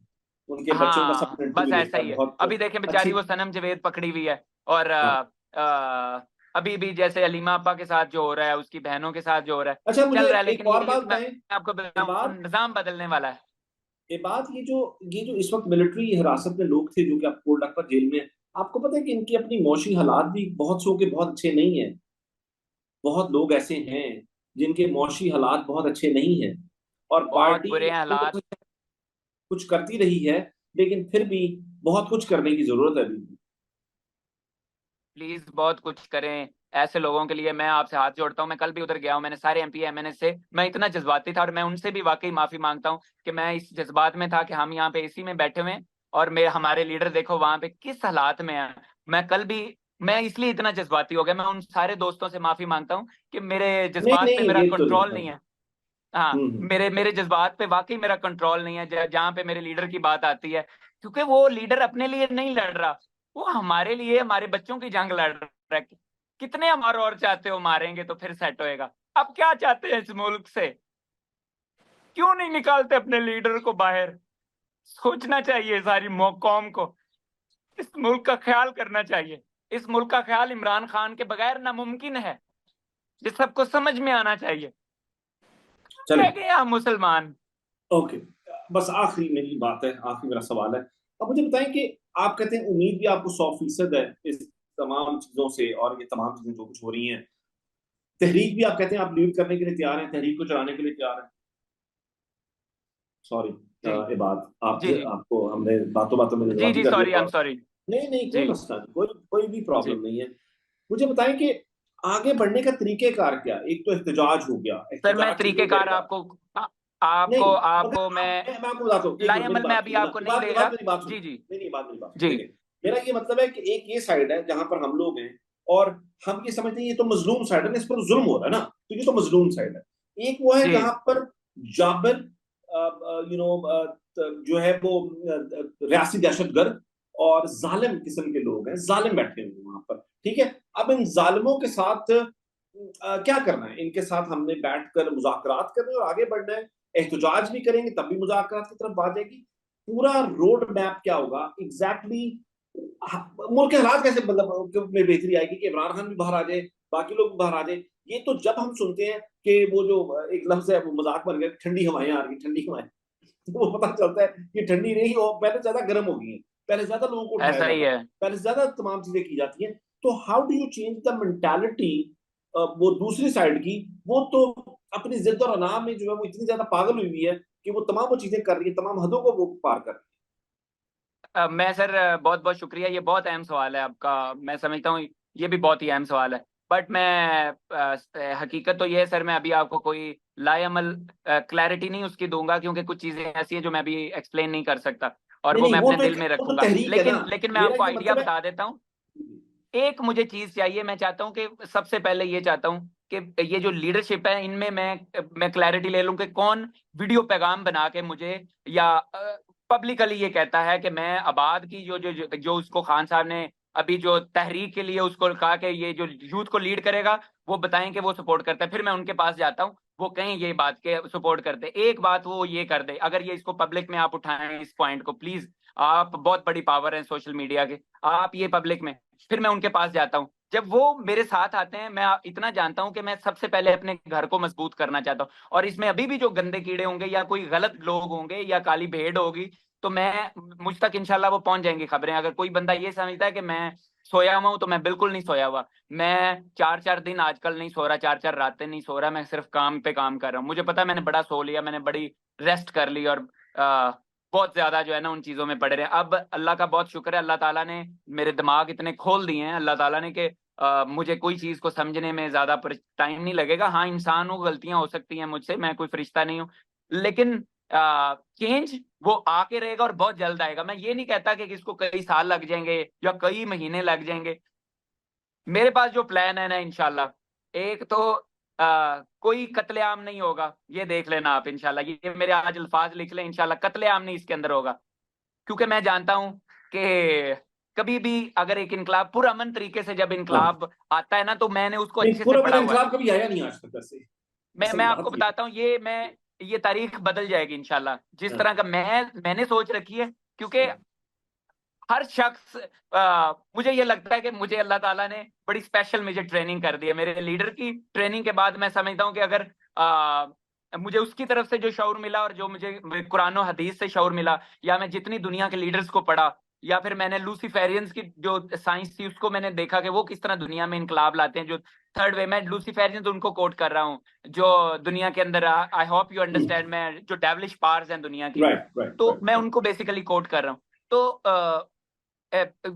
उनके बच्चों का हाँ सबने बस इंटरव्यू ऐसा देखा ही है, है। बहुत अभी देखें बेचारी अच्छी। वो सनम जवेद पकड़ी हुई है, और हाँ। अभी भी जैसे अलीमा आपा के साथ जो हो रहा है, उसकी बहनों के साथ जो हो रहा है, अच्छा, मुझे चल रहा है। एक लेकिन और ये बात मैं बताएं। आपको ये बताऊं, बात निजाम बदलने वाला है। ये जो इस वक्त मिलिट्री हिरासत में लोग थे जो कि आप कोल पर जेल में हैं, आपको पता है कि इनकी अपनी मौशी हालात भी बहुत सौ के बहुत अच्छे नहीं है। बहुत लोग ऐसे हैं जिनके मौशी हालात बहुत अच्छे नहीं हैं, और बहुत पार्टी बुरे हालात। कुछ करती रही है, लेकिन फिर भी बहुत कुछ करने की जरूरत है अभी भी। प्लीज बहुत कुछ करें ऐसे लोगों के लिए। मैं आपसे हाथ जोड़ता हूं। मैं कल भी उधर गया हूं, मैंने सारे एमपी एमएनए से, मैं इतना जज्बाती था, और मैं उनसे भी वाकई माफी मांगता हूं कि मैं इस जज्बात में था कि हम यहाँ पे एसी में बैठे हुए हैं, और मेरे हमारे लीडर देखो वहां पे किस हालात में है। मैं कल भी, मैं इसलिए इतना जज्बाती हो गया। मैं उन सारे दोस्तों से माफी मांगता हूँ कि मेरे नहीं जज्बात पे नहीं, मेरा ये तो नहीं कंट्रोल है। नहीं है। हाँ, मेरे मेरे जज्बात पे वाकई मेरा कंट्रोल नहीं है जहाँ पे मेरे लीडर की बात आती है, क्योंकि वो लीडर अपने लिए नहीं लड़ रहा, वो हमारे लिए, हमारे बच्चों की जंग लड़ रहा है। कितने हमारे और चाहते हो मारेंगे तो फिर सेट होएगा। अब क्या चाहते हैं इस मुल्क से? क्यों नहीं निकालते अपने लीडर को बाहर? सोचना चाहिए सारी कौम को, इस मुल्क का ख्याल करना चाहिए। इस मुल्क का ख्याल इमरान खान के बगैर नामुमकिन है, ये सबको समझ में आना चाहिए। चलिए, कह गए हम मुसलमान। ओके, बस आखिरी मेरी बात है, आखिरी मेरा सवाल है। अब मुझे बताएं कि आप कहते हैं उम्मीद भी आपको 100% है इस तमाम चीजों से, और ये तमाम चीजें जो कुछ हो रही हैं, तहरीक भी आप कहते हैं आप लीड करने के लिए तैयार हैं, तहरीक को चलाने के लिए तैयार हैं। सॉरी जी ये बात आप जी जी आपको हमने बातों बातों में जी जवाबी जी, कर सॉरी, दिया आई एम थोड़ा। सॉरी। नहीं नहीं, कोई जी मसला नहीं, कोई कोई भी प्रॉब्लम जी नहीं है। मुझे बताएं कि आगे बढ़ने का तरीकेकार क्या? एक तो एहतजाज हो गया, सर, मैं एहतजाज चल तरीकेकार जाएगा। आपको आपको नहीं, मगर आपको मैं मैं आपको बताता हूँ, एक मिनट मेरी लाएमल में बात अभी सुनिए ना, आपको ये नहीं बात दे ये रहा। बात मेरी बात सुनिए। जी जी नहीं नहीं, बात मेरी बात जी देखिए, मेरा ये मतलब है कि एक ये साइड है जहां पर हम लोग हैं, और हम ये समझते हैं ये तो मजलूम साइड है, इस पर जुल्म हो रहा है ना, तो ये तो मजलूम साइड है। एक वो है जी जहां पर जाबिर यू नो जो है वो रियासी दहशतगर्द और जालिम किस्म के लोग हैं, जालिम बैठे हुए हैं वहां पर। ठीक है, अब इन जालिमों के साथ क्या करना है? इनके साथ हमने बैठकर मुज़ाकरात करने और आगे बढ़ना है। एहतजाज भी करेंगे तब भी मुज़ाकरात की तरफ बात जाएगी। पूरा रोड मैप क्या होगा एग्जैक्टली? मुल्क के हालात कैसे मतलब में बेहतरी आएगी कि इमरान खान भी बाहर आ जाए, बाकी लोग भी बाहर आ जाए? ये तो जब हम सुनते हैं कि वो जो एक लफ्ज है वो मजाक बन गया, ठंडी हवाएं आ रही, ठंडी हवाएं, तो वो पता चलता है कि ठंडी नहीं, और पहले ज्यादा गर्म हो गई है, पहले ज्यादा लोगों को उठाया ऐसा ही जाता है, है। पहले ज्यादा तमाम चीजें की जाती हैं। तो how do you change the mentality? वो दूसरी साइड की, वो तो अपनी जिद और अना में जो है वो इतनी ज्यादा पागल हुई है कि वो तमाम वो चीजें कर रही है, तमाम हदों को वो पार कर रही मैं सर, बहुत बहुत शुक्रिया। ये बहुत अहम सवाल है आपका, मैं समझता हूँ ये भी बहुत ही अहम सवाल है। बट मैं हकीकत तो ये है सर, मैं अभी आपको कोई लाएमल क्लैरिटी नहीं उसकी दूंगा, क्योंकि कुछ चीजें ऐसी हैं जो मैं अभी एक्सप्लेन नहीं कर सकता, और है। वो नहीं मैं नहीं, अपने दिल में वो तो रखूंगा। तहरीक है ना। लेकिन मैं मेरा आपको ये आइडिया मतलब है। बता देता हूँ। एक मुझे चीज चाहिए, मैं चाहता हूँ कि सबसे पहले ये चाहता हूँ कि ये जो लीडरशिप है इनमें मैं क्लैरिटी ले लूं कि कौन वीडियो पैगाम बना के मुझे, या पब्लिकली ये कहता है कि मैं आबाद की जो उसको खान साहब ने अभी जो तहरीक के लिए उसको कहा कि ये जो यूथ को लीड करेगा, वो बताएं कि वो सपोर्ट करता है। फिर मैं उनके पास जाता हूँ, वो कहें ये बात के सपोर्ट करते। एक बात वो ये कर दे, अगर ये इसको पब्लिक में आप उठाएं इस पॉइंट को प्लीज, आप बहुत बड़ी पावर है सोशल मीडिया के, आप ये पब्लिक में, फिर मैं उनके पास जाता हूँ। जब वो मेरे साथ आते हैं, मैं इतना जानता हूं कि मैं सबसे पहले अपने घर को मजबूत करना चाहता हूं, और इसमें अभी भी जो गंदे कीड़े होंगे या कोई गलत लोग होंगे या काली भेड़ होगी, तो मैं मुझ तक इंशाल्लाह वो पहुंच जाएंगी खबरें। अगर कोई बंदा ये समझता है कि मैं सोया हुआ हूं, तो मैं बिल्कुल नहीं सोया हुआ। मैं 4-4 दिन आजकल नहीं सो रहा, 4-4 रातें नहीं सो रहा, मैं सिर्फ काम पे काम कर रहा हूँ। मुझे पता है मैंने बड़ा सो लिया, मैंने बड़ी रेस्ट कर ली, और बहुत ज्यादा जो है ना उन चीजों में पड़े रहे। अब अल्लाह का बहुत शुक्र है, अल्लाह ताला ने मेरे दिमाग इतने खोल दिए हैं अल्लाह ताला ने कि मुझे कोई चीज को समझने में ज्यादा टाइम नहीं लगेगा। हाँ, इंसान हूँ, गलतियां हो सकती हैं मुझसे, मैं कोई फरिश्ता नहीं हूँ, लेकिन चेंज वो आके रहेगा और बहुत जल्द आएगा। मैं ये नहीं कहता कि इसको कई साल लग जाएंगे या कई महीने लग जाएंगे। मेरे पास जो प्लान है ना, इंशाल्लाह, एक तो कोई कत्लेआम नहीं होगा, ये देख लेना आप इंशाल्लाह। ये मेरे आज अल्फाज लिख लें, इंशाल्लाह कत्लेआम नहीं इसके अंदर होगा, क्योंकि मैं जानता हूं कि कभी भी अगर एक इनकलाब पुरअमन तरीके से जब हाँ, इनकलाब आता है ना, तो मैंने उसको नहीं, अच्छे से पूरा पढ़ा मेरा हुआ है। इंकलाब कभी आया नहीं आज तक वैसे। मैं असल आपको बात ये है। बताता हूँ, ये मैं ये तारीख बदल जाएगी इंशाल्लाह, जिस तरह का मैंने सोच रखी है। क्योंकि हर शख्स मुझे ये लगता है कि मुझे अल्लाह ताला ने बड़ी स्पेशल मुझे ट्रेनिंग कर दी है। मेरे लीडर की ट्रेनिंग के बाद मैं समझता हूँ कि अगर मुझे उसकी तरफ से जो शऊर मिला और जो मुझे कुरान और हदीस से शऊर मिला, या मैं जितनी दुनिया के लीडर्स को पढ़ा, या फिर मैंने लूसीफेरियंस की जो साइंस थी उसको मैंने देखा कि वो किस तरह दुनिया में इनकलाब लाते हैं। जो थर्ड वे, मैं लूसीफेरियंस उनको कोट कर रहा हूँ जो दुनिया के अंदर, आई होप यू अंडरस्टैंड, मैं जो डेविलिश पावर्स हैं दुनिया की, तो मैं उनको बेसिकली कोट कर रहा हूँ। तो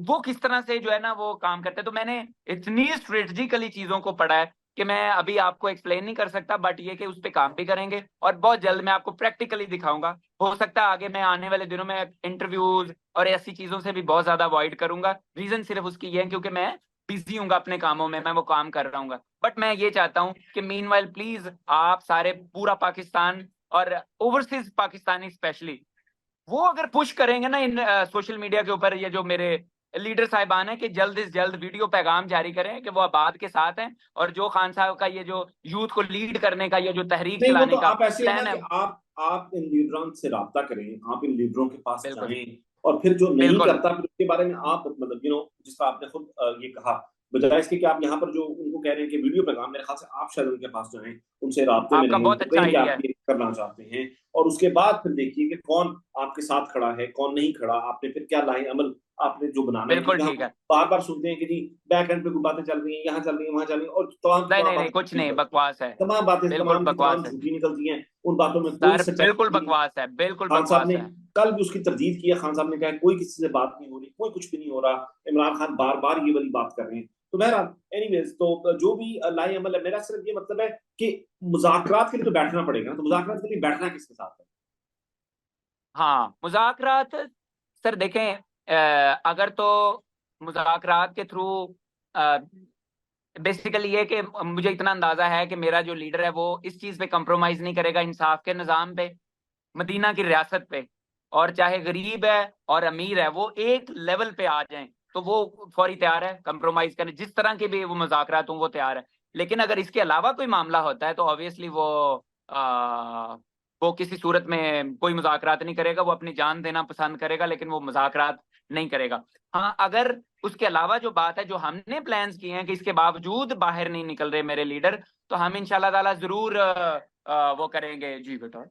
वो किस तरह से जो है ना वो काम करते हैं। तो मैंने इतनी स्ट्रेटजिकली चीजों को पढ़ा है कि मैं अभी आपको एक्सप्लेन नहीं कर सकता, बट ये कि उस पर काम भी करेंगे और बहुत जल्द मैं आपको प्रैक्टिकली दिखाऊंगा। हो सकता है आगे मैं आने वाले दिनों में इंटरव्यूज और ऐसी चीजों से भी बहुत ज्यादा अवॉइड करूंगा। रीजन सिर्फ उसकी ये है क्योंकि मैं बिजी हूँ अपने कामों में, मैं वो काम कर रहा हूँ। बट मैं ये चाहता हूँ कि मीनवाइल प्लीज आप सारे, पूरा पाकिस्तान और ओवरसीज पाकिस्तानी स्पेशली, वो अगर पुश करेंगे ना इन सोशल मीडिया के ऊपर, ये जो मेरे लीडर साहिबान है, कि जल्द से जल्द वीडियो पैगाम जारी करें कि वो आबाद के साथ हैं, और जो खान साहब का ये जो यूथ को लीड करने का, ये जो तहरीक चलाने का आप ऐसे प्लान है है, कि आप इन लीडरों से राब्ता करें, आप इन लीडरों के पास जाएं, और फिर जो नहीं करता फिर उसके बारे में आप मतलब जिस तरह आपने खुद ये कहा, बजाय इसके कि आप यहाँ पर जो उनको कह रहे हैं कि वीडियो पैगाम, मेरे ख्याल से आप शायद उनके पास जाएं, उनसे राब्ते में रहें, बहुत अच्छा आइडिया है। आप ये करना चाहते हैं, और उसके बाद फिर देखिए कि कौन आपके साथ खड़ा है, कौन नहीं खड़ा, आपने फिर क्या लाइन अमल आपने जो बनाना है। बिल्कुल ठीक है। बार बार सुनते हैं कि जी बैक एंड पे कोई बातें चल रही हैं, यहाँ चल रही है, वहां चल रही है, और नहीं कुछ नहीं, बकवास है, तमाम बातें बिल्कुल बकवास है झूठी निकलती हैं, उन बातों में सर, बिल्कुल बकवास है, बिल्कुल बकवास है। कल भी उसकी तरदीद की है, खान साहब ने कहा कोई किसी से बात नहीं हो रही, कोई कुछ भी नहीं हो रहा, इमरान खान बार बार ये वाली बात कर रहे हैं। तो बहरहाल एनीवेज, तो जो भी लाई अमल है, मेरा सिर्फ ये मतलब है कि मुज़ाकरात के लिए तो बैठना पड़ेगा, तो मुज़ाकरात के लिए बैठना किसके साथ है? हाँ, मुज़ाकरात सर देखें, अगर तो मुज़ाकरात के थ्रू बेसिकली ये कि मुझे इतना अंदाजा है कि मेरा जो लीडर है वो इस चीज पे कंप्रोमाइज नहीं करेगा, इंसाफ के निज़ाम पे, मदीना की रियासत पे, और चाहे गरीब है और अमीर है वो एक लेवल पे आ जाएं तो वो फौरी तैयार है कंप्रोमाइज करने, जिस तरह के भी वो मुज़ाकरात हों वो तैयार है। लेकिन अगर इसके अलावा कोई मामला होता है तो ऑब्वियसली वो किसी सूरत में कोई मुज़ाकरात नहीं करेगा, वो अपनी जान देना पसंद करेगा, लेकिन वो मुज़ाकरात नहीं करेगा। हाँ, अगर उसके अलावा जो बात है, जो हमने प्लान्स किए हैं कि इसके बावजूद बाहर नहीं निकल रहे मेरे लीडर, तो हम इंशाल्लाह ताला जरूर वो करेंगे। जी बेटा,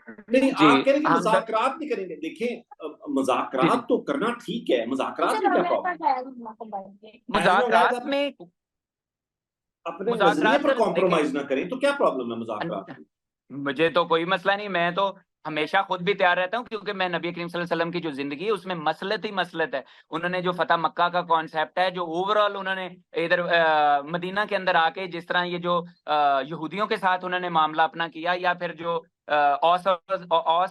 नहीं, आप कह रहे हैं कि मुज़ाकरात नहीं करेंगे। देखिए, मुज़ाकरात तो करना ठीक है, मुज़ाकरात में क्या प्रॉब्लम है? मुज़ाकरात में अपने नजरिए पर कॉम्प्रोमाइज ना करें तो क्या प्रॉब्लम है मुज़ाकरात में? मुझे तो कोई मसला नहीं, मैं तो हमेशा खुद भी तैयार रहता हूँ, क्योंकि मैं नबी करीम सल्लल्लाहु अलैहि वसल्लम की जो जिंदगी है उसमें मसलत ही मसलत है। उन्होंने जो फतह मक्का का कॉन्सेप्ट है, जो ओवरऑल उन्होंने इधर मदीना के अंदर आके जिस तरह ये जो यहूदियों के साथ उन्होंने मामला अपना किया, या फिर जो औस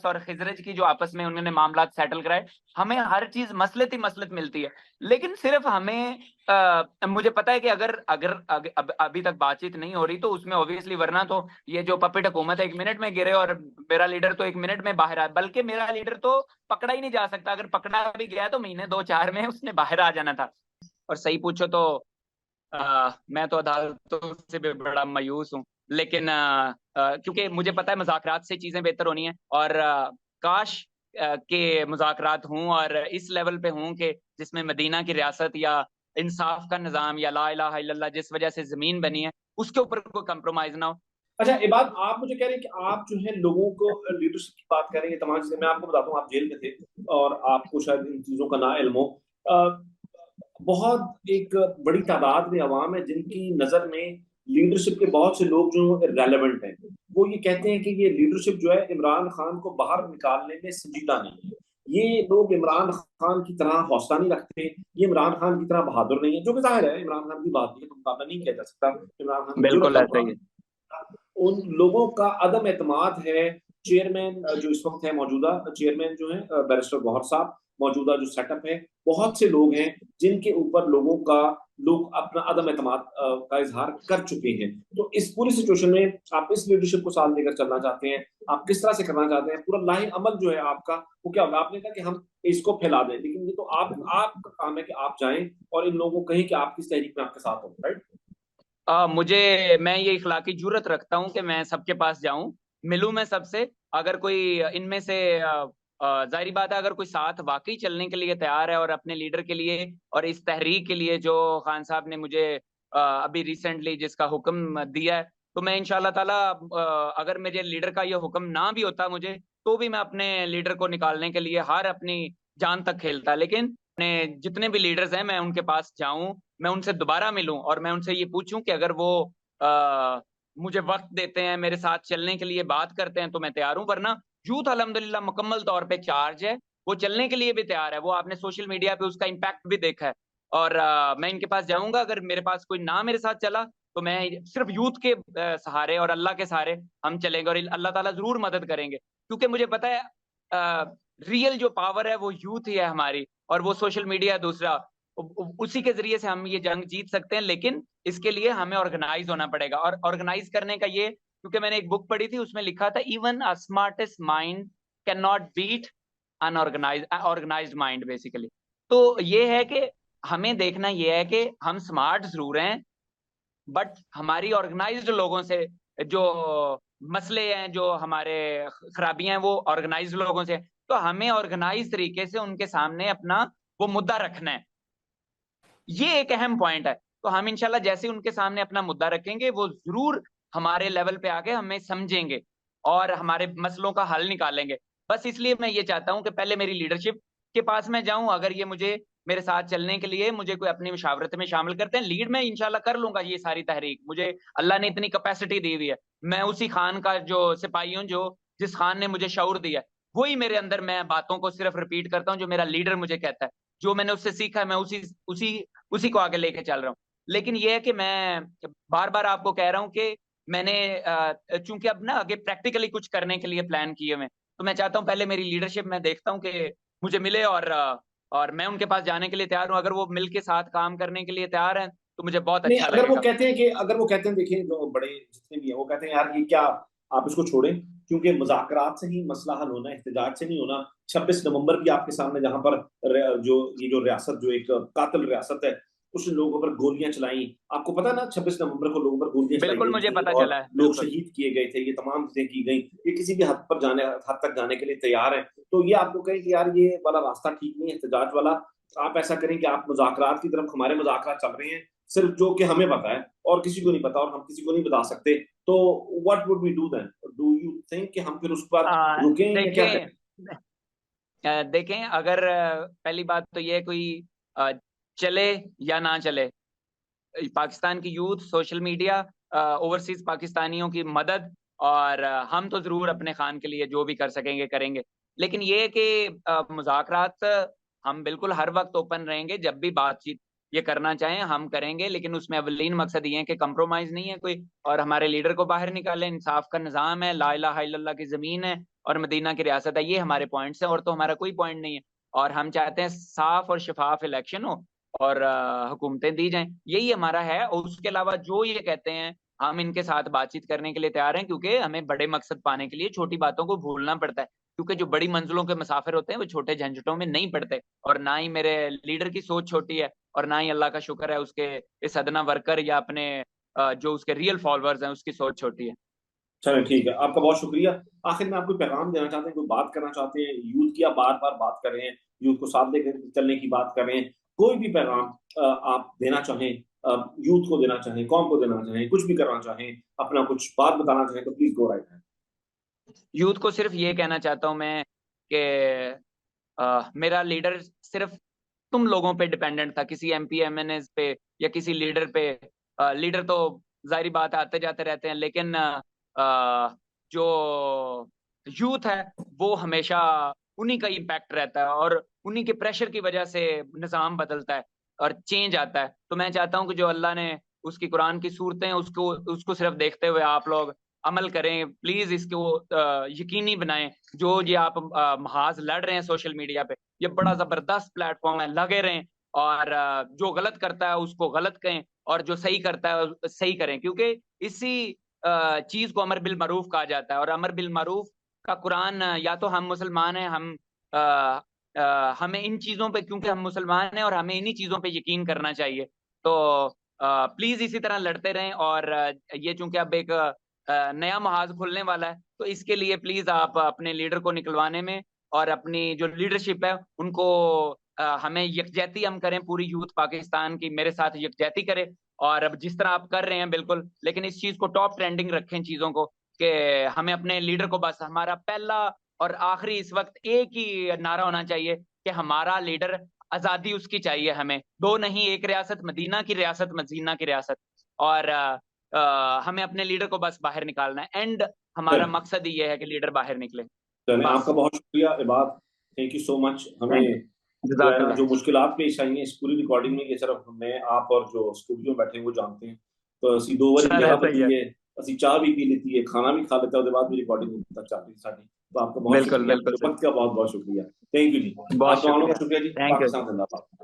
और खिजरज की जो आपस में उन्होंने मामला सेटल कराए, हमें हर चीज मसलत ही मसलत मिलती है। लेकिन सिर्फ हमें मुझे पता है कि अगर अभी तक बातचीत नहीं हो रही तो उसमें ऑब्वियसली, वरना तो ये जो पपेट हुकूमत है 1 मिनट में गिरे और मेरा लीडर तो 1 मिनट में बाहर आए, बल्कि मेरा लीडर तो पकड़ा ही नहीं जा सकता। अगर पकड़ा भी गया तो महीने 2-4 में उसने बाहर आ जाना था। और सही पूछो तो मैं तो अदालतों से भी बड़ा मायूस हूँ, लेकिन क्योंकि मुझे पता है मुज़ाकरात से चीजें बेहतर होनी है, और काश के मुज़ाकरात हूँ और इस लेवल पे हूँ कि जिसमें मदीना की रियासत या इंसाफ का निज़ाम या ला इलाहा इल्लल्लाह जिस वजह से जमीन बनी है उसके ऊपर कोई कंप्रोमाइज ना हो। अच्छा, ये बात आप मुझे कह रहे हैं कि आप जो है लोगों को लीडरशिप की बात कर रहे हैं, तमाम चीजें। मैं आपको बताता हूँ, आप जेल में थे और आपको शायद इन चीजों का ना इल्म हो। बहुत एक बड़ी तादाद में अवाम है जिनकी नजर में लीडरशिप के बहुत से लोग जो रेलेवेंट हैं, वो ये कहते हैं कि ये लीडरशिप जो है इमरान खान को बाहर निकालने में संजीदा नहीं है। ये लोग इमरान खान की तरह हौसला नहीं रखते, ये इमरान खान की तरह बहादुर नहीं है, जो कि जाहिर है इमरान खान की बात है तो मुकाबला नहीं किया जा सकता। इमरान खान बिल्कुल ऐसा ही है। उन लोगों का अदम एतमाद है। चेयरमैन जो इस वक्त है, मौजूदा चेयरमैन जो है बैरिस्टर गौहर साहब, मौजूदा जो सेटअप है, बहुत से लोग हैं जिनके ऊपर लोग अपना अदम एतमाद का इजहार कर चुके हैं। तो इस पूरी सिचुएशन में आप इस लीडरशिप को साथ लेकर चलना चाहते हैं, आप किस तरह से करना चाहते हैं? पूरा लाइन अमल जो है आपका वो क्या होगा? आपने कहा कि हम इसको फैला दें, लेकिन ये तो आपका काम है कि आप जाएं और इन लोगों को कहें कि आप किस तहरीक में आपके साथ हो, राइट? मैं ये इखलाकी जुर्रत रखता हूँ कि मैं सबके पास जाऊं मिलूं मैं सबसे। अगर कोई इनमें से जाहिर बात है, अगर कोई साथ वाकई चलने के लिए तैयार है और अपने लीडर के लिए और इस तहरीक के लिए जो खान साहब ने मुझे अभी रिसेंटली जिसका हुक्म दिया है, तो मैं इंशाल्लाह ताला अगर मेरे लीडर का ये हुक्म ना भी होता मुझे, तो भी मैं अपने लीडर को निकालने के लिए हार अपनी जान तक खेलता। लेकिन अपने जितने भी लीडर्स हैं मैं उनके पास जाऊं, मैं उनसे दोबारा मिलूं और मैं उनसे ये पूछूं कि अगर वो मुझे वक्त देते हैं, मेरे साथ चलने के लिए बात करते हैं, तो मैं तैयार हूं। वरना यूथ अल्हम्दुलिल्लाह मुकम्मल तौर पे चार्ज है, वो चलने के लिए भी तैयार है। वो आपने सोशल मीडिया पे उसका इम्पैक्ट भी देखा है। और मैं इनके पास जाऊंगा, अगर मेरे पास कोई ना मेरे साथ चला तो मैं सिर्फ यूथ के सहारे और अल्लाह के सहारे हम चलेंगे और अल्लाह ताला जरूर मदद करेंगे। क्योंकि मुझे पता है रियल जो पावर है वो यूथ ही है हमारी, और वो सोशल मीडिया दूसरा, उसी के जरिए से हम ये जंग जीत सकते हैं। लेकिन इसके लिए हमें ऑर्गेनाइज होना पड़ेगा, और ऑर्गेनाइज करने का ये, क्योंकि मैंने एक बुक पढ़ी थी उसमें लिखा था even a smartest mind can not beat unorganised mind basically. तो ये है कि हमें देखना ये है कि हम स्मार्ट जरूर हैं, बट हमारी ऑर्गेनाइज्ड लोगों से जो मसले हैं, जो हमारे खराबियां हैं, वो ऑर्गेनाइज्ड लोगों से। तो हमें ऑर्गेनाइज तरीके से उनके सामने अपना वो मुद्दा रखना है, ये एक अहम पॉइंट है। तो हम इंशाल्लाह जैसे उनके सामने अपना मुद्दा रखेंगे, वो जरूर हमारे लेवल पे आके हमें समझेंगे और हमारे मसलों का हल निकालेंगे। बस इसलिए मैं ये चाहता हूं कि पहले मेरी लीडरशिप के पास मैं जाऊं, अगर ये मुझे मेरे साथ चलने के लिए मुझे कोई अपनी मुशावरत में शामिल करते हैं, लीड में इंशाल्लाह कर लूंगा ये सारी तहरीक। मुझे अल्लाह ने इतनी कैपेसिटी दी हुई है, मैं उसी खान का जो सिपाही हूं, जो जिस खान ने मुझे शऊर दिया है, वही मेरे अंदर, मैं बातों को सिर्फ रिपीट करता हूँ जो मेरा लीडर मुझे कहता है, जो मैंने उससे सीखा है, मैं उसी उसी उसी को आगे लेके चल रहा हूँ। लेकिन ये है कि मैं बार बार आपको कह रहा हूँ कि मैंने चूंकि अब ना आगे प्रैक्टिकली कुछ करने के लिए प्लान किए हुए, तो मैं चाहता हूँ पहले मेरी लीडरशिप में देखता हूँ कि मुझे मिले, और मैं उनके पास जाने के लिए तैयार हूँ। अगर वो मिल के साथ काम करने के लिए तैयार हैं तो मुझे बहुत नहीं, अच्छा अगर वो लगेगा। कहते हैं कि देखिए जो बड़े जितने भी हैं वो कहते हैं यार ये क्या, आप इसको छोड़ें, क्योंकि मुज़ाकरात से ही मसला हल होना है, एहतजाज से नहीं होना। 26 नवंबर भी आपके सामने जहां पर जो रियासत, जो एक कातिल रियासत है, उस लोगों पर गोलियां चलाई, आपको पता है ना, 26 नवंबर को लोगों पर गोलियां चलाई बिल्कुल गई मुझे थी पता और चला है, लोग बिल्कुल। शहीद किए गए थे, ये तमाम चीजें की गई। ये किसी भी हद तक जाने के लिए तैयार है। तो ये आपको कहें कि यार ये वाला रास्ता ठीक नहीं है, एहतजाज वाला। आप ऐसा करें कि आप मुज़ाकरात की तरफ, हमारे मुज़ाकरात चल रहे हैं सिर्फ जो कि हमें पता है और किसी को नहीं पता, और हम किसी को नहीं बता सकते, तो what would we do then? Do you think कि हम फिर उस पर रुकें या क्या करें? देखें, अगर पहली बात तो ये कोई चले या ना चले, पाकिस्तान की यूथ, सोशल मीडिया, ओवरसीज पाकिस्तानियों की मदद, और हम तो जरूर अपने खान के लिए जो भी कर सकेंगे करेंगे। लेकिन ये कि मुज़ाकरात हम बिल्कुल हर वक्त ओपन रहेंगे, जब भी बातचीत ये करना चाहें हम करेंगे, लेकिन उसमें अवलीन मकसद ये है कि कंप्रोमाइज नहीं है कोई, और हमारे लीडर को बाहर निकालें। इंसाफ का निज़ाम है, ला इलाहा इल्लल्लाह की ज़मीन है और मदीना की रियासत है, ये हमारे पॉइंट्स हैं, और तो हमारा कोई पॉइंट नहीं है। और हम चाहते हैं साफ और शफाफ इलेक्शन हो और हुकूमतें दी जाएं, यही हमारा है। और उसके अलावा जो ये कहते हैं, हम इनके साथ बातचीत करने के लिए तैयार हैं, क्योंकि हमें बड़े मकसद पाने के लिए छोटी बातों को भूलना पड़ता है। क्योंकि जो बड़ी मंजिलों के मुसाफिर होते हैं वो छोटे झंझटों में नहीं पड़ते, और ना ही मेरे लीडर की सोच छोटी है, और ना ही अल्लाह का शुक्र है उसके इस अदना वर्कर या अपने जो उसके रियल फॉलोअर्स हैं उसकी सोच छोटी है। चलो ठीक है, आपका बहुत शुक्रिया। आखिर में आप कोई पैगाम देना चाहते हैं, कोई बात करना चाहते हैं? यूथ की आप बार बार बात कर रहे हैं, यूथ को साथ लेकर चलने की बात कर रहे हैं, कोई भी पैगाम आप देना चाहें, यूथ को देना चाहें, कौम को देना चाहें, कुछ भी करना चाहें, अपना कुछ बात बताना चाहें, तो प्लीज गो राइट है। यूथ को सिर्फ ये कहना चाहता हूं मैं कि मेरा लीडर सिर्फ तुम लोगों पे डिपेंडेंट था, किसी एमपी एमएनए पे या किसी लीडर पे। लीडर तो जाहिर बात आते जाते रहते हैं, लेकिन जो यूथ है वो हमेशा उन्हीं का इम्पैक्ट रहता है, और उन्हीं के प्रेशर की वजह से निज़ाम बदलता है और चेंज आता है। तो मैं चाहता हूं कि जो अल्लाह ने उसकी कुरान की सूरतें, उसको सिर्फ देखते हुए आप लोग अमल करें, प्लीज इसको यकीनी बनाएं। जो ये आप महाज लड़ रहे हैं सोशल मीडिया पे, ये बड़ा जबरदस्त प्लेटफॉर्म है, लगे रहें, और जो गलत करता है उसको गलत कहें, और जो सही करता है सही करें, क्योंकि इसी चीज को अमर बिल मारूफ कहा जाता है। और अमर बिल मारूफ का कुरान, या तो हम मुसलमान हैं, हमें इन चीजों पे, क्योंकि हम मुसलमान हैं और हमें इन्हीं चीजों पे यकीन करना चाहिए। तो प्लीज इसी तरह लड़ते रहें। और ये चूंकि अब एक नया महाज खुलने वाला है। तो इसके लिए प्लीज आप अपने लीडर को निकलवाने में और अपनी जो लीडरशिप है उनको हमें यकजहती हम करें, पूरी यूथ पाकिस्तान की मेरे साथ यकजहती करे। और अब जिस तरह आप कर रहे हैं बिल्कुल, लेकिन इस चीज को टॉप ट्रेंडिंग रखें चीजों को, कि हमें अपने लीडर को, बस हमारा पहला और आखिरी इस वक्त एक ही नारा होना चाहिए कि हमारा लीडर, आजादी उसकी चाहिए हमें, दो नहीं, एक रियासत मदीना की रियासत, मदीना की रियासत। और हमें अपने लीडर को बस बाहर निकालना है। एंड हमारा मकसद ही ये है कि लीडर बाहर निकले। आपका बहुत शुक्रिया इबाद, थैंक यू सो मच। हमें जो मुश्किलात पेश आई हैं इस पूरी रिकॉर्डिंग में, ये सिर्फ मैं, आप और जो स्टूडियो में बैठे हैं वो जानते हैं। तो ਅਸੀਂ 2 ਵਾਰੀ ਜਗ੍ਹਾ ਬਦਲੀ ਹੈ, ਅਸੀਂ ਚਾਹ भी पी लेती है, खाना भी खा लेते हैं, उसके बाद भी रिकॉर्डिंग तक चलती है साडी। तो आपका बहुत बिल्कुल शुक्रिया, वक्त का बहुत बहुत शुक्रिया, थैंक यू जी, बहुत शुक्रिया जी, पाकिस्तान जिंदाबाद।